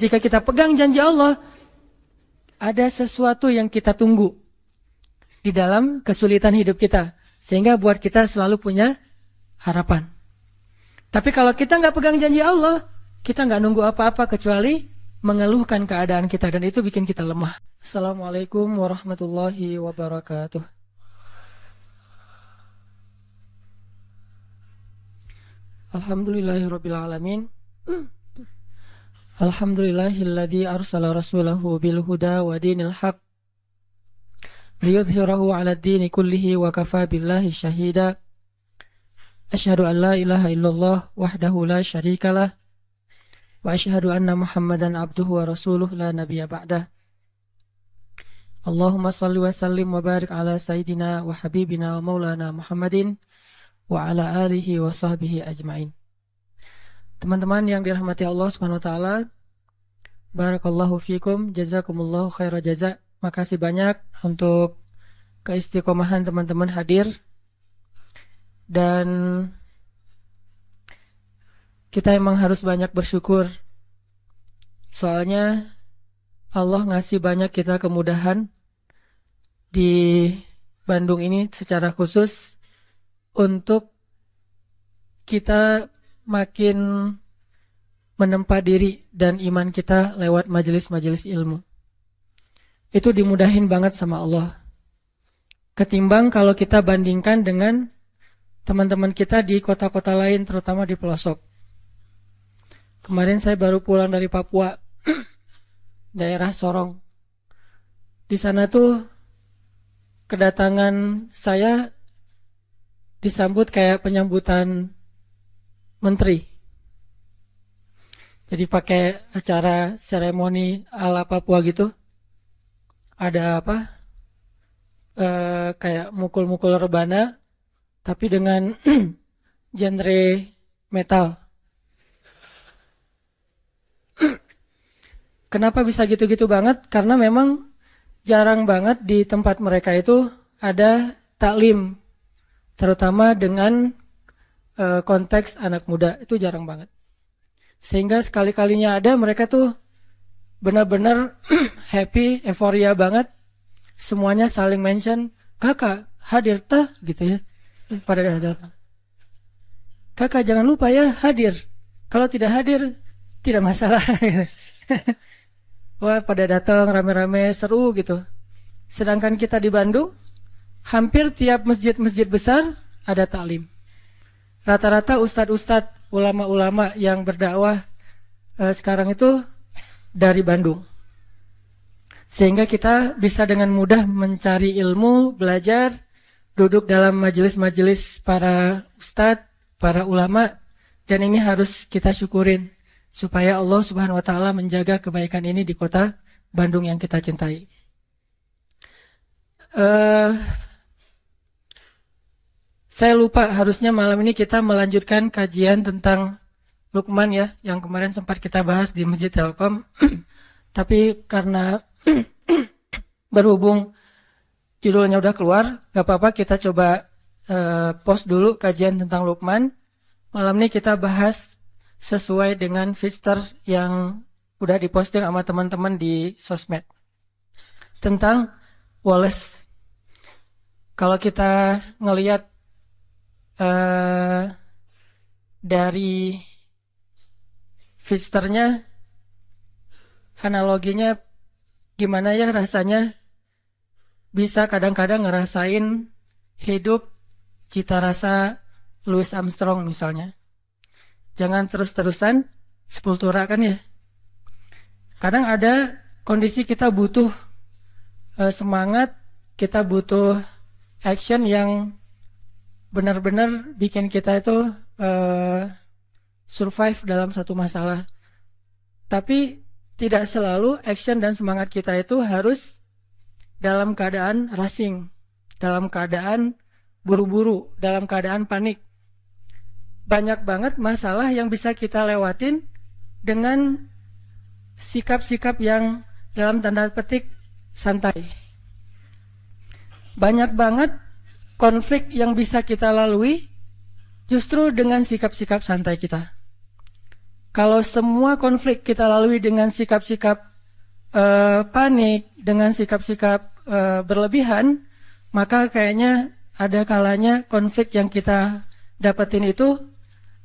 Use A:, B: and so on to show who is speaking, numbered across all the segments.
A: ketika kita pegang janji Allah, ada sesuatu yang kita tunggu di dalam kesulitan hidup kita, sehingga buat kita selalu punya harapan. Tapi kalau kita nggak pegang janji Allah, kita nggak nunggu apa-apa kecuali mengeluhkan keadaan kita, dan itu bikin kita lemah. Assalamualaikum warahmatullahi wabarakatuh. Alhamdulillahirabbil alamin. Alhamdulillahilladzi arsala rasulahu bil huda wa dinil haq liyudhhirahu 'alad dini kullihi wa kafa billahi syahida. Asyhadu an la ilaha illallah wahdahu la syarikalah wa asyhadu anna Muhammadan abduhu wa rasuluh la nabiyya ba'dah. Allahumma shalli wa sallim wa barik ala sayyidina wa habibina wa maulana Muhammadin wa ala alihi wa sahbihi ajma'in. Teman-teman yang dirahmati Allah Subhanahu wa taala, barakallahu fikum, jazakumullahu khaira jaza. Makasih banyak untuk keistiqomahan teman-teman hadir. Dan kita emang harus banyak bersyukur. Soalnya Allah ngasih banyak kita kemudahan di Bandung ini secara khusus untuk kita makin menempa diri dan iman kita lewat majelis-majelis ilmu. Itu dimudahin banget sama Allah. Ketimbang kalau kita bandingkan dengan teman-teman kita di kota-kota lain, terutama di pelosok. Kemarin saya baru pulang dari Papua, daerah Sorong. Di sana tuh kedatangan saya disambut kayak penyambutan menteri. Jadi pakai acara seremoni ala Papua gitu. Ada apa? Kayak mukul-mukul rebana, tapi dengan genre metal. Kenapa bisa gitu-gitu banget? Karena memang jarang banget di tempat mereka itu ada taklim, terutama dengan konteks anak muda, itu jarang banget. Sehingga sekali-kalinya ada, mereka tuh benar-benar happy, euforia banget. Semuanya saling mention, kakak hadir tah gitu ya. Pada datang. Kakak jangan lupa ya hadir. Kalau tidak hadir tidak masalah. Wah, pada datang rame-rame, seru gitu. Sedangkan kita di Bandung, hampir tiap masjid-masjid besar ada taklim. Rata-rata ustadz-ustadz, ulama-ulama yang berdakwah sekarang itu dari Bandung. Sehingga kita bisa dengan mudah mencari ilmu, belajar, duduk dalam majelis-majelis para ustadz, para ulama, dan ini harus kita syukurin supaya Allah Subhanahu wa taala menjaga kebaikan ini di kota Bandung yang kita cintai. Saya lupa, harusnya malam ini kita melanjutkan kajian tentang Luqman ya, yang kemarin sempat kita bahas di Masjid Telkom. Tapi karena berhubung judulnya udah keluar, gak apa-apa, kita coba post dulu kajian tentang Luqman. Malam ini kita bahas sesuai dengan feature yang udah diposting sama teman-teman di sosmed tentang Wallace. Kalau kita ngelihat dari feature-nya, analoginya gimana ya rasanya bisa kadang-kadang ngerasain hidup cita rasa Louis Armstrong misalnya. Jangan terus-terusan sepultura kan ya. Kadang ada kondisi kita butuh semangat, kita butuh action yang benar-benar bikin kita itu survive dalam satu masalah. Tapi tidak selalu action dan semangat kita itu harus dalam keadaan rushing, dalam keadaan buru-buru, dalam keadaan panik. Banyak banget masalah yang bisa kita lewatin dengan sikap-sikap yang dalam tanda petik santai. Banyak banget konflik yang bisa kita lalui justru dengan sikap-sikap santai kita. Kalau semua konflik kita lalui dengan sikap-sikap panik, dengan sikap-sikap berlebihan, maka kayaknya ada kalanya konflik yang kita dapetin itu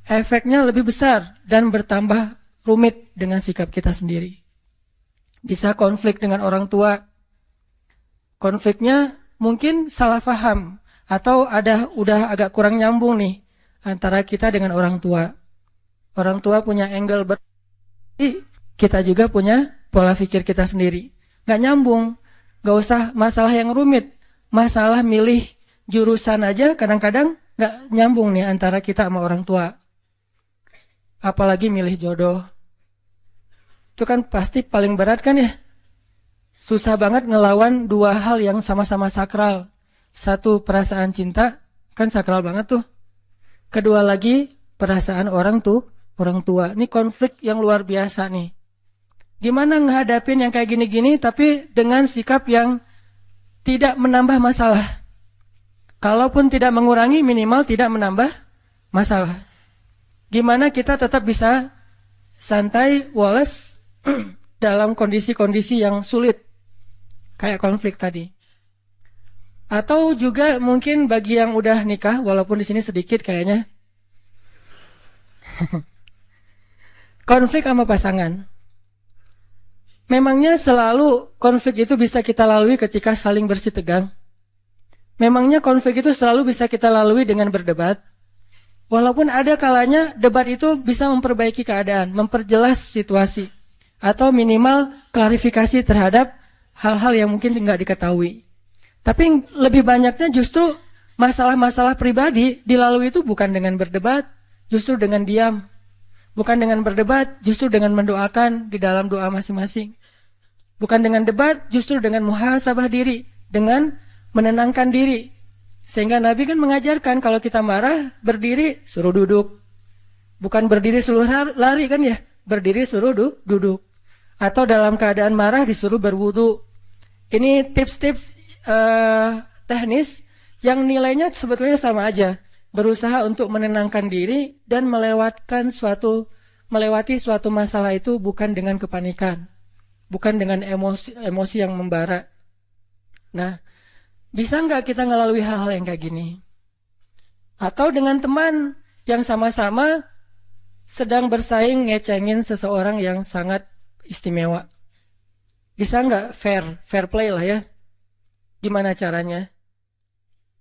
A: efeknya lebih besar dan bertambah rumit dengan sikap kita sendiri. Bisa konflik dengan orang tua, konfliknya mungkin salah paham atau udah agak kurang nyambung nih antara kita dengan orang tua. Orang tua punya angle kita juga punya pola pikir kita sendiri. Gak nyambung, gak usah masalah yang rumit. Masalah milih jurusan aja kadang-kadang gak nyambung nih antara kita sama orang tua. Apalagi milih jodoh. Itu kan pasti paling berat kan ya. Susah banget ngelawan dua hal yang sama-sama sakral. Satu, perasaan cinta, kan sakral banget tuh. Kedua lagi, perasaan orang tua. Ini konflik yang luar biasa nih. Gimana ngehadapin yang kayak gini-gini tapi dengan sikap yang tidak menambah masalah. Kalaupun tidak mengurangi, minimal tidak menambah masalah. Gimana kita tetap bisa santai, woles dalam kondisi-kondisi yang sulit. Kayak konflik tadi. Atau juga mungkin bagi yang udah nikah, walaupun di sini sedikit kayaknya. Konflik sama pasangan. Memangnya selalu konflik itu bisa kita lalui ketika saling bersih tegang? Memangnya konflik itu selalu bisa kita lalui dengan berdebat? Walaupun ada kalanya debat itu bisa memperbaiki keadaan, memperjelas situasi, atau minimal klarifikasi terhadap hal-hal yang mungkin tidak diketahui. Tapi lebih banyaknya justru masalah-masalah pribadi dilalui itu bukan dengan berdebat, justru dengan diam. Bukan dengan berdebat, justru dengan mendoakan di dalam doa masing-masing. Bukan dengan debat, justru dengan muhasabah diri, dengan menenangkan diri. Sehingga Nabi kan mengajarkan kalau kita marah, berdiri suruh duduk. Bukan berdiri suruh lari kan ya, berdiri suruh duduk. Atau dalam keadaan marah disuruh berwudu. Ini tips-tips teknis yang nilainya sebetulnya sama aja. Berusaha untuk menenangkan diri dan melewati suatu masalah itu bukan dengan kepanikan, bukan dengan emosi yang membara. Nah, bisa nggak kita ngelalui hal-hal yang kayak gini? Atau dengan teman yang sama-sama sedang bersaing ngecengin seseorang yang sangat istimewa. Bisa nggak fair play lah ya? Gimana caranya?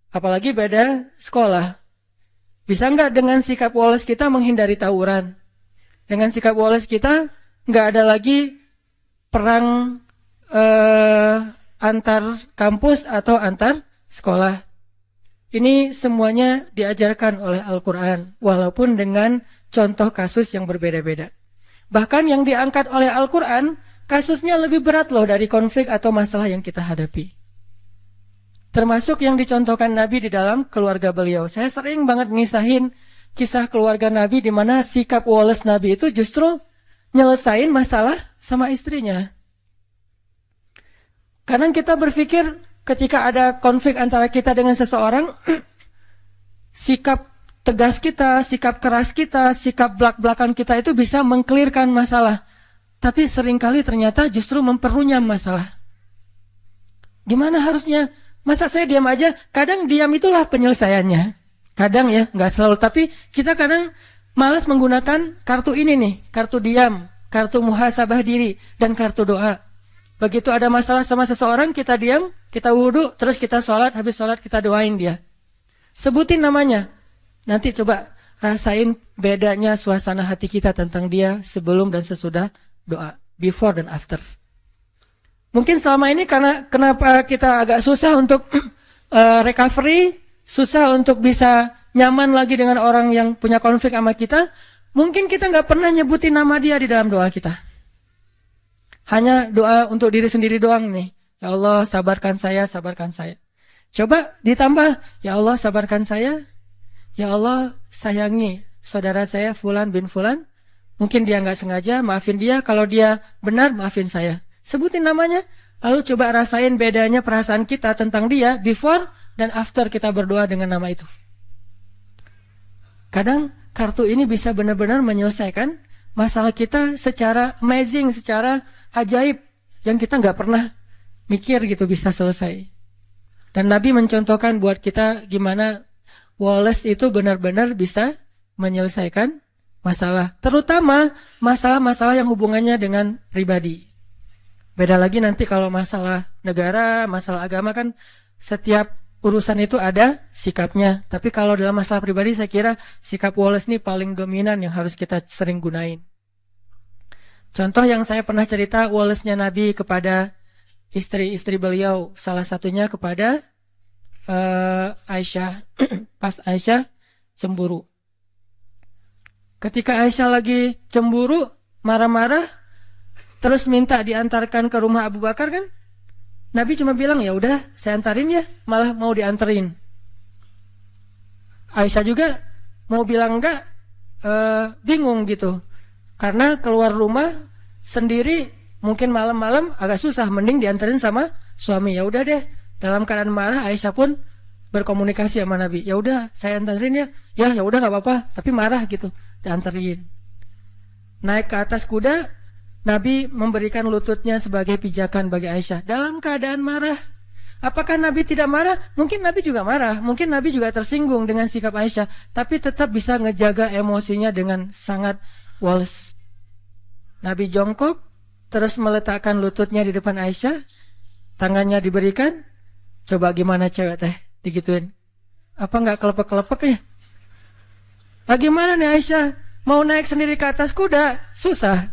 A: Apalagi beda sekolah. Bisa nggak dengan sikap woles kita menghindari tawuran? Dengan sikap woles kita nggak ada lagi perang antar kampus atau antar sekolah. Ini semuanya diajarkan oleh Al-Quran, walaupun dengan contoh kasus yang berbeda-beda. Bahkan yang diangkat oleh Al-Quran, kasusnya lebih berat loh dari konflik atau masalah yang kita hadapi. Termasuk yang dicontohkan Nabi di dalam keluarga beliau. Saya sering banget ngisahin kisah keluarga Nabi di mana sikap woles Nabi itu justru nyelesain masalah sama istrinya. Kadang kita berpikir ketika ada konflik antara kita dengan seseorang, sikap tegas kita, sikap keras kita, sikap belak-belakan kita itu bisa mengklirkan masalah. Tapi seringkali ternyata justru memperunyam masalah. Gimana harusnya? Masa saya diam aja? Kadang diam itulah penyelesaiannya. Kadang ya, nggak selalu. Tapi kita kadang malas menggunakan kartu ini nih. Kartu diam, kartu muhasabah diri, dan kartu doa. Begitu ada masalah sama seseorang, kita diam, kita wudhu, terus kita sholat, habis sholat kita doain dia. Sebutin namanya. Nanti coba rasain bedanya suasana hati kita tentang dia sebelum dan sesudah doa. Before dan after. Mungkin selama ini karena kenapa kita agak susah untuk recovery, susah untuk bisa nyaman lagi dengan orang yang punya konflik sama kita, mungkin kita nggak pernah nyebutin nama dia di dalam doa kita. Hanya doa untuk diri sendiri doang nih. Ya Allah sabarkan saya, sabarkan saya. Coba ditambah, ya Allah sabarkan saya, ya Allah sayangi saudara saya Fulan bin Fulan. Mungkin dia nggak sengaja, maafin dia. Kalau dia benar, maafin saya. Sebutin namanya, lalu coba rasain bedanya perasaan kita tentang dia before dan after kita berdoa dengan nama itu. Kadang kartu ini bisa benar-benar menyelesaikan masalah kita secara amazing, secara ajaib yang kita nggak pernah mikir gitu bisa selesai. Dan Nabi mencontohkan buat kita gimana Wallace itu benar-benar bisa menyelesaikan masalah, terutama masalah-masalah yang hubungannya dengan pribadi. Beda lagi nanti kalau masalah negara, masalah agama kan setiap urusan itu ada sikapnya. Tapi kalau dalam masalah pribadi saya kira sikap Wallace ini paling dominan yang harus kita sering gunain. Contoh yang saya pernah cerita Wallace-nya Nabi kepada istri-istri beliau, salah satunya kepada Aisyah. Pas Aisyah cemburu. Ketika Aisyah lagi cemburu, marah-marah, terus minta diantarkan ke rumah Abu Bakar kan? Nabi cuma bilang, ya udah saya antarin ya, malah mau dianterin. Aisyah juga mau bilang enggak, bingung gitu. Karena keluar rumah sendiri mungkin malam-malam agak susah, mending dianterin sama suami. Ya udah deh, dalam keadaan marah Aisyah pun berkomunikasi sama Nabi. Ya udah saya anterin ya. Ya udah nggak apa-apa, tapi marah gitu, dianterin. Naik ke atas kuda, Nabi memberikan lututnya sebagai pijakan bagi Aisyah dalam keadaan marah. Apakah Nabi tidak marah? Mungkin Nabi juga marah, mungkin Nabi juga tersinggung dengan sikap Aisyah, tapi tetap bisa ngejaga emosinya dengan sangat walas. Nabi jongkok, terus meletakkan lututnya di depan Aisyah, tangannya diberikan. Coba gimana cewek teh digituin? Apa nggak kelepek-kelepek ya? Bagaimana nih Aisyah? Mau naik sendiri ke atas kuda susah.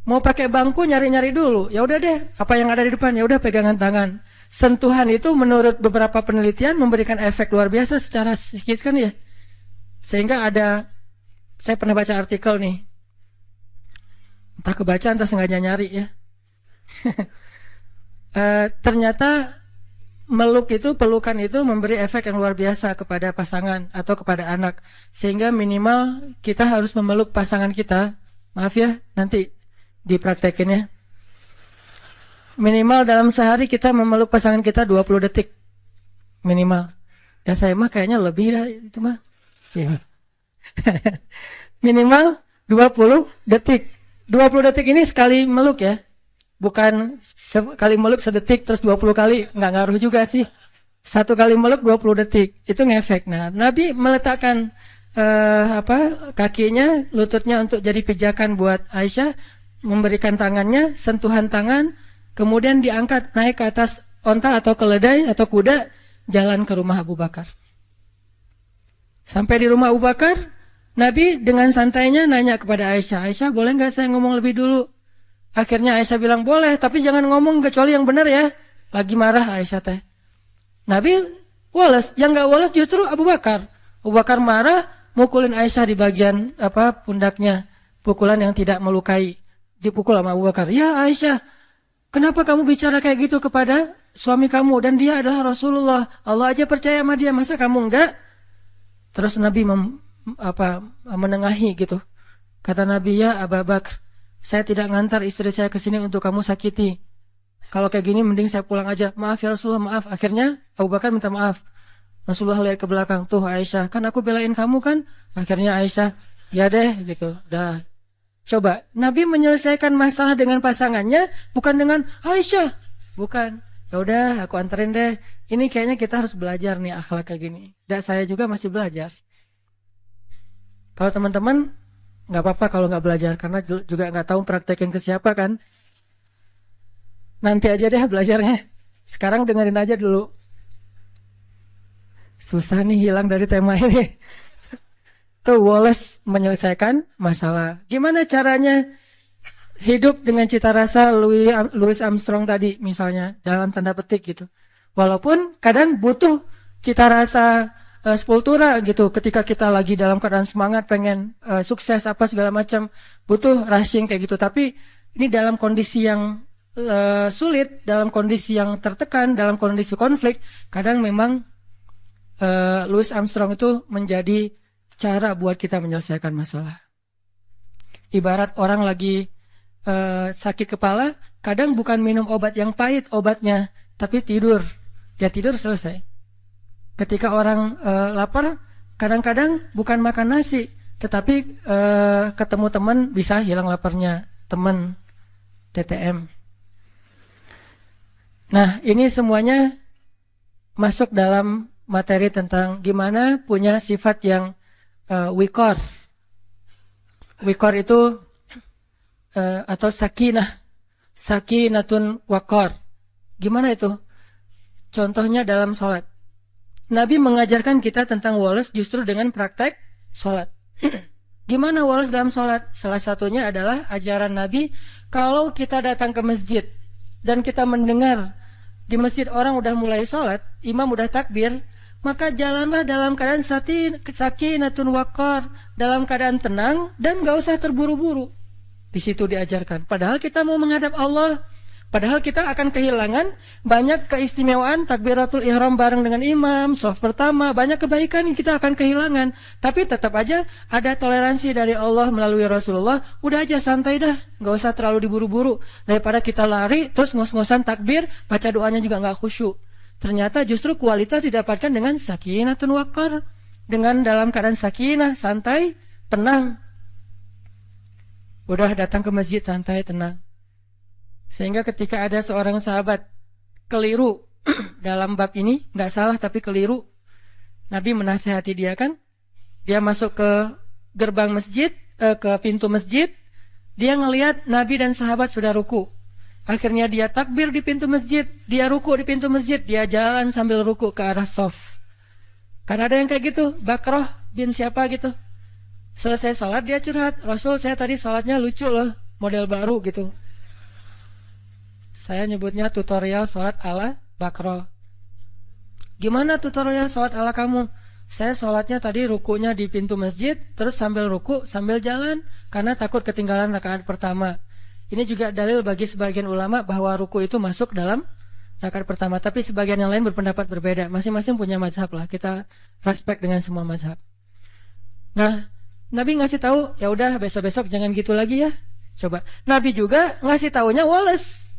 A: Mau pakai bangku nyari-nyari dulu. Ya udah deh, apa yang ada di depan ya udah pegangan tangan. Sentuhan itu menurut beberapa penelitian memberikan efek luar biasa secara psikis kan ya. Sehingga ada, saya pernah baca artikel nih. Entah kebaca entah sengaja nyari ya. Ternyata meluk itu, pelukan itu memberi efek yang luar biasa kepada pasangan atau kepada anak. Sehingga minimal kita harus memeluk pasangan kita. Maaf ya, nanti dipraktekin ya. Minimal dalam sehari kita memeluk pasangan kita 20 detik. Minimal. Dan saya mah kayaknya lebih dah itu mah. Minimal 20 detik. 20 detik ini sekali meluk ya. Bukan sekali meluk sedetik terus 20 kali, nggak ngaruh juga sih. Satu kali meluk 20 detik, itu ngefek. Nah, Nabi meletakkan kakinya, lututnya untuk jadi pijakan buat Aisyah, memberikan tangannya, sentuhan tangan, kemudian diangkat naik ke atas onta atau keledai atau kuda, jalan ke rumah Abu Bakar. Sampai di rumah Abu Bakar, Nabi dengan santainya nanya kepada Aisyah, Aisyah boleh nggak saya ngomong lebih dulu? Akhirnya Aisyah bilang boleh, tapi jangan ngomong kecuali yang benar ya. Lagi marah Aisyah teh. Nabi walas, yang nggak walas justru Abu Bakar. Abu Bakar marah, mukulin Aisyah di bagian pundaknya, pukulan yang tidak melukai. Dipukul sama Abu Bakar. Ya Aisyah, kenapa kamu bicara kayak gitu kepada suami kamu? Dan dia adalah Rasulullah. Allah aja percaya sama dia, masa kamu enggak? Terus Nabi menengahi gitu. Kata Nabi, ya Abu Bakar, saya tidak ngantar istri saya ke sini untuk kamu sakiti. Kalau kayak gini mending saya pulang aja. Maaf ya Rasulullah, maaf. Akhirnya Abu Bakar minta maaf. Rasulullah lihat ke belakang, tuh Aisyah, kan aku belain kamu kan? Akhirnya Aisyah, ya deh gitu. Dah. Coba, Nabi menyelesaikan masalah dengan pasangannya, bukan dengan Aisyah. Bukan. Ya udah, aku anterin deh. Ini kayaknya kita harus belajar nih akhlak kayak gini. Dan saya juga masih belajar. Kalau teman-teman nggak apa-apa kalau nggak belajar, karena juga nggak tahu praktekin ke siapa kan. Nanti aja deh belajarnya. Sekarang dengerin aja dulu. Susah nih hilang dari tema ini. Tuh Wallace menyelesaikan masalah. Gimana caranya hidup dengan cita rasa Louis Armstrong tadi misalnya, dalam tanda petik gitu. Walaupun kadang butuh cita rasa sepultura gitu, ketika kita lagi dalam keadaan semangat pengen sukses apa segala macam, butuh rushing kayak gitu. Tapi ini dalam kondisi yang sulit, dalam kondisi yang tertekan, dalam kondisi konflik, kadang memang Louis Armstrong itu menjadi cara buat kita menyelesaikan masalah. Ibarat orang lagi sakit kepala, kadang bukan minum obat yang pahit obatnya, tapi tidur. Dia tidur selesai. Ketika orang lapar, kadang-kadang bukan makan nasi, Tetapi ketemu teman bisa hilang laparnya. Teman TTM. Nah, ini semuanya masuk dalam materi tentang gimana punya sifat yang wikor. Wikor itu atau sakinatun wakor. Gimana itu? Contohnya dalam sholat. Nabi mengajarkan kita tentang walas justru dengan praktek sholat. Gimana walas dalam sholat? Salah satunya adalah ajaran Nabi, kalau kita datang ke masjid dan kita mendengar di masjid orang udah mulai sholat, imam udah takbir, maka jalanlah dalam keadaan sakinatun wakor, dalam keadaan tenang dan gak usah terburu-buru. Di situ diajarkan. Padahal kita mau menghadap Allah. Padahal kita akan kehilangan banyak keistimewaan takbiratul ihram bareng dengan imam, shaf pertama, banyak kebaikan yang kita akan kehilangan. Tapi tetap aja ada toleransi dari Allah melalui Rasulullah. Udah aja santai dah, gak usah terlalu diburu-buru. Daripada kita lari terus ngos-ngosan takbir, baca doanya juga gak khusyuk. Ternyata justru kualitas didapatkan dengan sakinatun waqar, dengan dalam keadaan sakinah, santai, tenang. Udah datang ke masjid santai, tenang. Sehingga ketika ada seorang sahabat keliru dalam bab ini, nggak salah tapi keliru, Nabi menasihati dia kan. Dia masuk ke gerbang masjid, ke pintu masjid, dia ngelihat Nabi dan sahabat sudah ruku. Akhirnya dia takbir di pintu masjid, dia ruku di pintu masjid, dia jalan sambil ruku ke arah shaf. Kan ada yang kayak gitu, Bakroh bin siapa gitu. Selesai sholat dia curhat, Rasul saya tadi sholatnya lucu loh, model baru gitu. Saya nyebutnya tutorial sholat ala Bakroh. Gimana tutorial sholat ala kamu? Saya sholatnya tadi rukunya di pintu masjid, terus sambil ruku, sambil jalan, karena takut ketinggalan rakaat pertama. Ini juga dalil bagi sebagian ulama bahwa ruku itu masuk dalam rakaat pertama. Tapi sebagian yang lain berpendapat berbeda. Masing-masing punya mazhab lah. Kita respect dengan semua mazhab. Nah, Nabi ngasih tahu, ya udah besok-besok jangan gitu lagi ya. Coba. Nabi juga ngasih taunya Wallace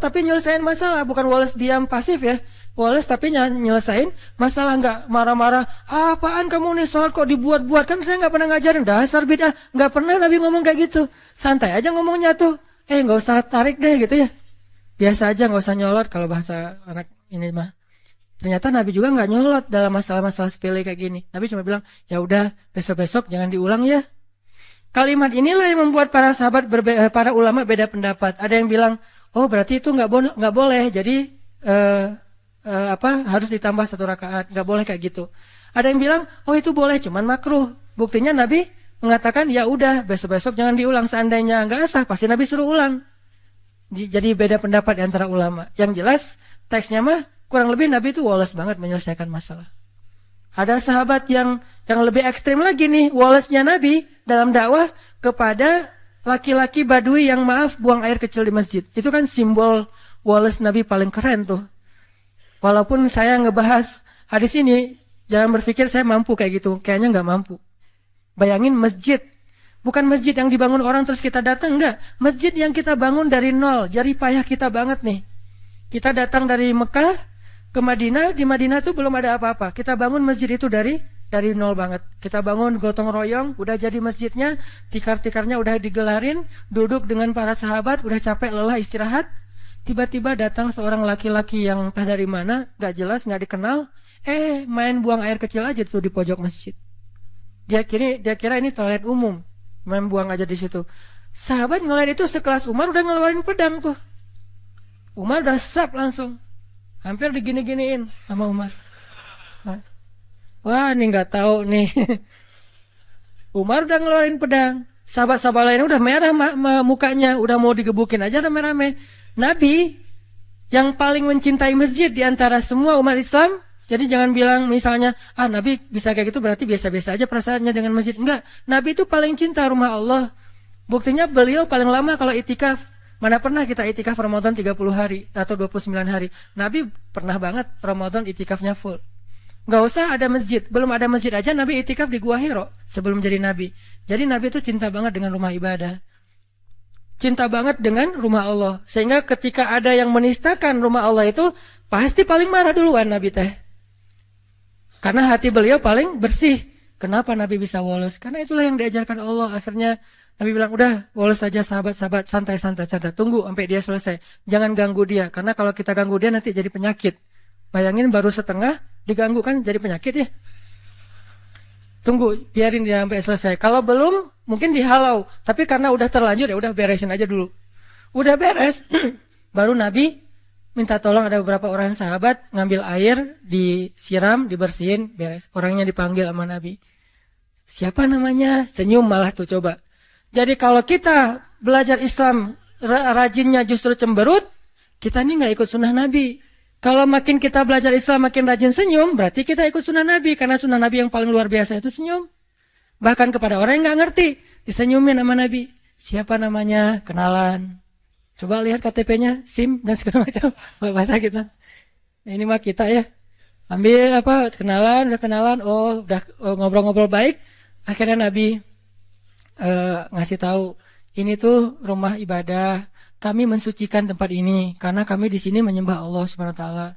A: tapi nyelesain masalah, bukan Wallace diam pasif ya. Wallace tapi nyelesain masalah, nggak marah-marah. Apaan kamu nih sholat kok dibuat-buat, kan saya nggak pernah ngajarin dasar bid'ah. Nggak pernah Nabi ngomong kayak gitu. Santai aja ngomongnya tuh. Nggak usah tarik deh gitu ya. Biasa aja, nggak usah nyolot kalau bahasa anak ini mah. Ternyata Nabi juga nggak nyolot dalam masalah-masalah sepele kayak gini. Nabi cuma bilang, ya udah besok-besok jangan diulang ya. Kalimat inilah yang membuat para sahabat para ulama beda pendapat. Ada yang bilang, oh berarti itu nggak boleh, jadi harus ditambah 1 rakaat, nggak boleh kayak gitu. Ada yang bilang, oh itu boleh, cuman makruh. Buktinya Nabi mengatakan, ya udah besok-besok jangan diulang. Seandainya nggak sah, pasti Nabi suruh ulang. Jadi beda pendapat antara ulama. Yang jelas teksnya mah kurang lebih Nabi itu walas banget menyelesaikan masalah. Ada sahabat yang lebih ekstrim lagi nih, walasnya Nabi dalam dakwah kepada laki-laki Badui yang buang air kecil di masjid. Itu kan simbol walas Nabi paling keren tuh. Walaupun saya ngebahas hadis ini, jangan berpikir saya mampu kayak gitu. Kayaknya nggak mampu. Bayangin masjid. Bukan masjid yang dibangun orang terus kita datang, enggak. Masjid yang kita bangun dari nol. Jerih payah kita banget nih. Kita datang dari Mekah ke Madinah. Di Madinah tuh belum ada apa-apa. Kita bangun masjid itu dari nol banget. Kita bangun gotong royong, udah jadi masjidnya, tikar-tikarnya udah digelarin, duduk dengan para sahabat, udah capek lelah istirahat. Tiba-tiba datang seorang laki-laki yang entah dari mana, gak jelas, gak dikenal, main buang air kecil aja tuh di pojok masjid. Dia kira ini toilet umum, main buang aja di situ. Sahabat ngeliat itu sekelas Umar udah ngeluarin pedang tuh. Umar udah sap langsung, hampir digini-giniin sama Umar. Wah, ini nggak tahu nih. Umar udah ngeluarin pedang. Sahabat-sahabat lain udah merah mukanya, udah mau digebukin aja udah merah-merah. Nabi yang paling mencintai masjid di antara semua umat Islam. Jadi jangan bilang misalnya, Nabi bisa kayak gitu berarti biasa-biasa aja perasaannya dengan masjid. Enggak, Nabi itu paling cinta rumah Allah. Buktinya beliau paling lama kalau itikaf. Mana pernah kita itikaf Ramadan 30 hari atau 29 hari. Nabi pernah banget Ramadan itikafnya full. Gak usah ada masjid. Belum ada masjid aja Nabi itikaf di Gua Hiro sebelum jadi Nabi. Jadi Nabi itu cinta banget dengan rumah ibadah. Cinta banget dengan rumah Allah. Sehingga ketika ada yang menistakan rumah Allah itu, pasti paling marah duluan Nabi teh. Karena hati beliau paling bersih. Kenapa Nabi bisa woles? Karena itulah yang diajarkan Allah. Akhirnya Nabi bilang, udah woles saja sahabat-sahabat, santai-santai, tunggu sampai dia selesai. Jangan ganggu dia, karena kalau kita ganggu dia nanti jadi penyakit. Bayangin baru setengah, diganggu kan jadi penyakit ya. Tunggu, biarin dia sampai selesai. Kalau belum, mungkin dihalau. Tapi karena udah terlanjur, ya udah beresin aja dulu. Udah beres, baru Nabi minta tolong, ada beberapa orang sahabat ngambil air, disiram, dibersihin, beres. Orangnya dipanggil sama Nabi. Siapa namanya? Senyum malah tuh coba. Jadi kalau kita belajar Islam rajinnya justru cemberut, kita ini nggak ikut sunnah Nabi. Kalau makin kita belajar Islam makin rajin senyum, berarti kita ikut sunnah Nabi. Karena sunnah Nabi yang paling luar biasa itu senyum. Bahkan kepada orang yang nggak ngerti, disenyumin sama Nabi. Siapa namanya? Kenalan. Coba lihat KTP-nya, SIM, dan segala macam. Bahasa kita. Ini mah kita ya. Ambil kenalan, udah kenalan, udah ngobrol-ngobrol baik. Akhirnya Nabi ngasih tahu, ini tuh rumah ibadah, kami mensucikan tempat ini karena kami di sini menyembah Allah Subhanahu wa taala.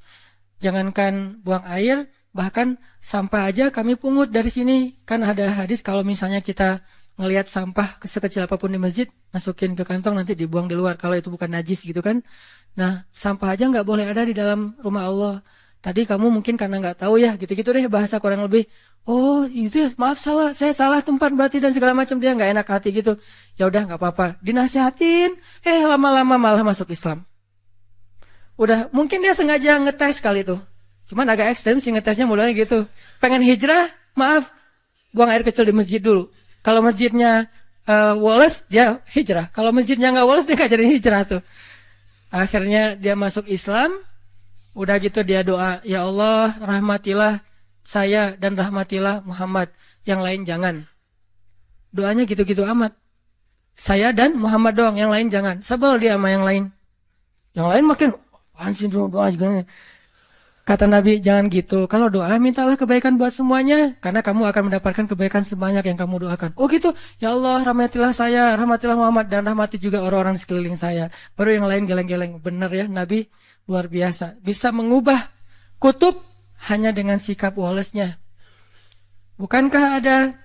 A: Jangankan buang air, bahkan sampah aja kami pungut dari sini. Kan ada hadis kalau misalnya kita ngelihat sampah sekecil apapun di masjid, masukin ke kantong nanti dibuang di luar kalau itu bukan najis gitu kan. Nah, sampah aja nggak boleh ada di dalam rumah Allah. Tadi kamu mungkin karena nggak tahu ya, gitu-gitu deh bahasa kurang lebih. Oh itu ya, maaf salah, saya salah tempat berarti dan segala macam, dia nggak enak hati gitu. Ya udah nggak apa-apa, dinasihatin, lama-lama malah masuk Islam. Udah mungkin dia sengaja ngetes kali itu, cuman agak ekstrem sih ngetesnya mulanya gitu. Pengen hijrah, maaf, buang air kecil di masjid dulu. Kalau masjidnya woles, dia hijrah. Kalau masjidnya nggak woles, dia nggak jadi hijrah tuh. Akhirnya dia masuk Islam. Udah gitu dia doa, ya Allah rahmatilah saya dan rahmatilah Muhammad, yang lain jangan. Doanya gitu-gitu amat. Saya dan Muhammad doang, yang lain jangan. Sebel dia sama yang lain. Yang lain makin, anjir doa juga. Kata Nabi, jangan gitu. Kalau doa, mintalah kebaikan buat semuanya. Karena kamu akan mendapatkan kebaikan sebanyak yang kamu doakan. Oh gitu, ya Allah rahmatilah saya, rahmatilah Muhammad, dan rahmati juga orang-orang di sekeliling saya. Baru yang lain geleng-geleng. Benar ya, Nabi luar biasa. Bisa mengubah kutub hanya dengan sikap wolesnya. Bukankah ada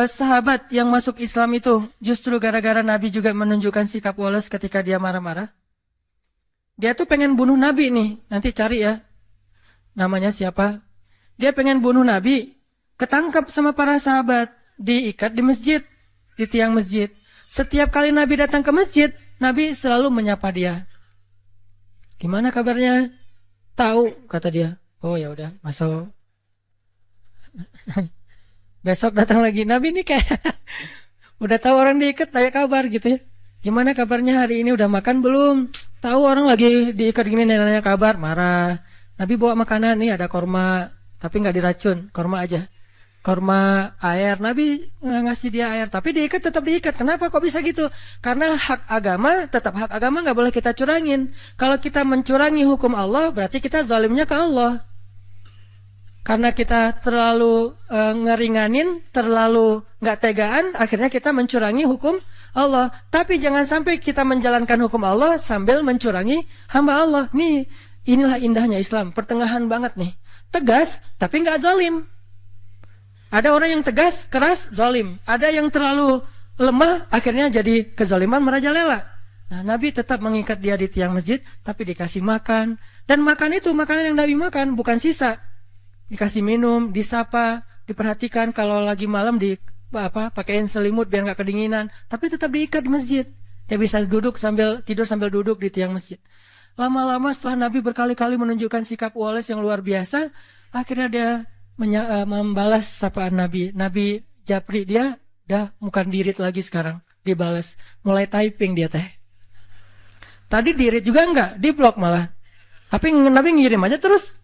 A: sahabat yang masuk Islam itu justru gara-gara Nabi juga menunjukkan sikap woles ketika dia marah-marah? Dia tuh pengen bunuh Nabi nih. Nanti cari ya. Namanya siapa? Dia pengen bunuh Nabi. Ketangkap sama para sahabat. Diikat di masjid. Di tiang masjid. Setiap kali Nabi datang ke masjid, Nabi selalu menyapa dia. Gimana kabarnya? Tahu, kata dia. Oh ya udah, masuk. Besok datang lagi. Nabi ini kayak udah tahu orang diikat, tanya kabar gitu ya. Gimana kabarnya hari ini, udah makan belum? Tahu orang lagi diikat gini, nanya kabar, marah. Nabi bawa makanan nih, ada korma, tapi nggak diracun, korma aja. Korma air, Nabi ngasih dia air, tapi diikat tetap diikat. Kenapa kok bisa gitu? Karena hak agama, tetap hak agama, nggak boleh kita curangin. Kalau kita mencurangi hukum Allah, berarti kita zalimnya ke Allah. Karena kita terlalu ngeringanin, terlalu nggak tegaan, akhirnya kita mencurangi hukum Allah. Tapi jangan sampai kita menjalankan hukum Allah sambil mencurangi hamba Allah. Nih, inilah indahnya Islam, pertengahan banget nih. Tegas, tapi nggak zalim. Ada orang yang tegas, keras, zalim. Ada yang terlalu lemah, akhirnya jadi kezaliman merajalela. Nah, Nabi tetap mengikat dia di tiang masjid, tapi dikasih makan. Dan makan itu, makanan yang Nabi makan, bukan sisa. Dikasih minum, disapa, diperhatikan kalau lagi malam pakaiin selimut biar nggak kedinginan. Tapi tetap diikat di masjid. Dia bisa tidur sambil duduk di tiang masjid. Lama-lama setelah Nabi berkali-kali menunjukkan sikap woles yang luar biasa, akhirnya dia membalas sapaan Nabi. Nabi japri dia, dah bukan dirit lagi sekarang, dibalas. Mulai typing dia teh. Tadi dirit juga enggak, diblok malah. Tapi Nabi ngirim aja terus.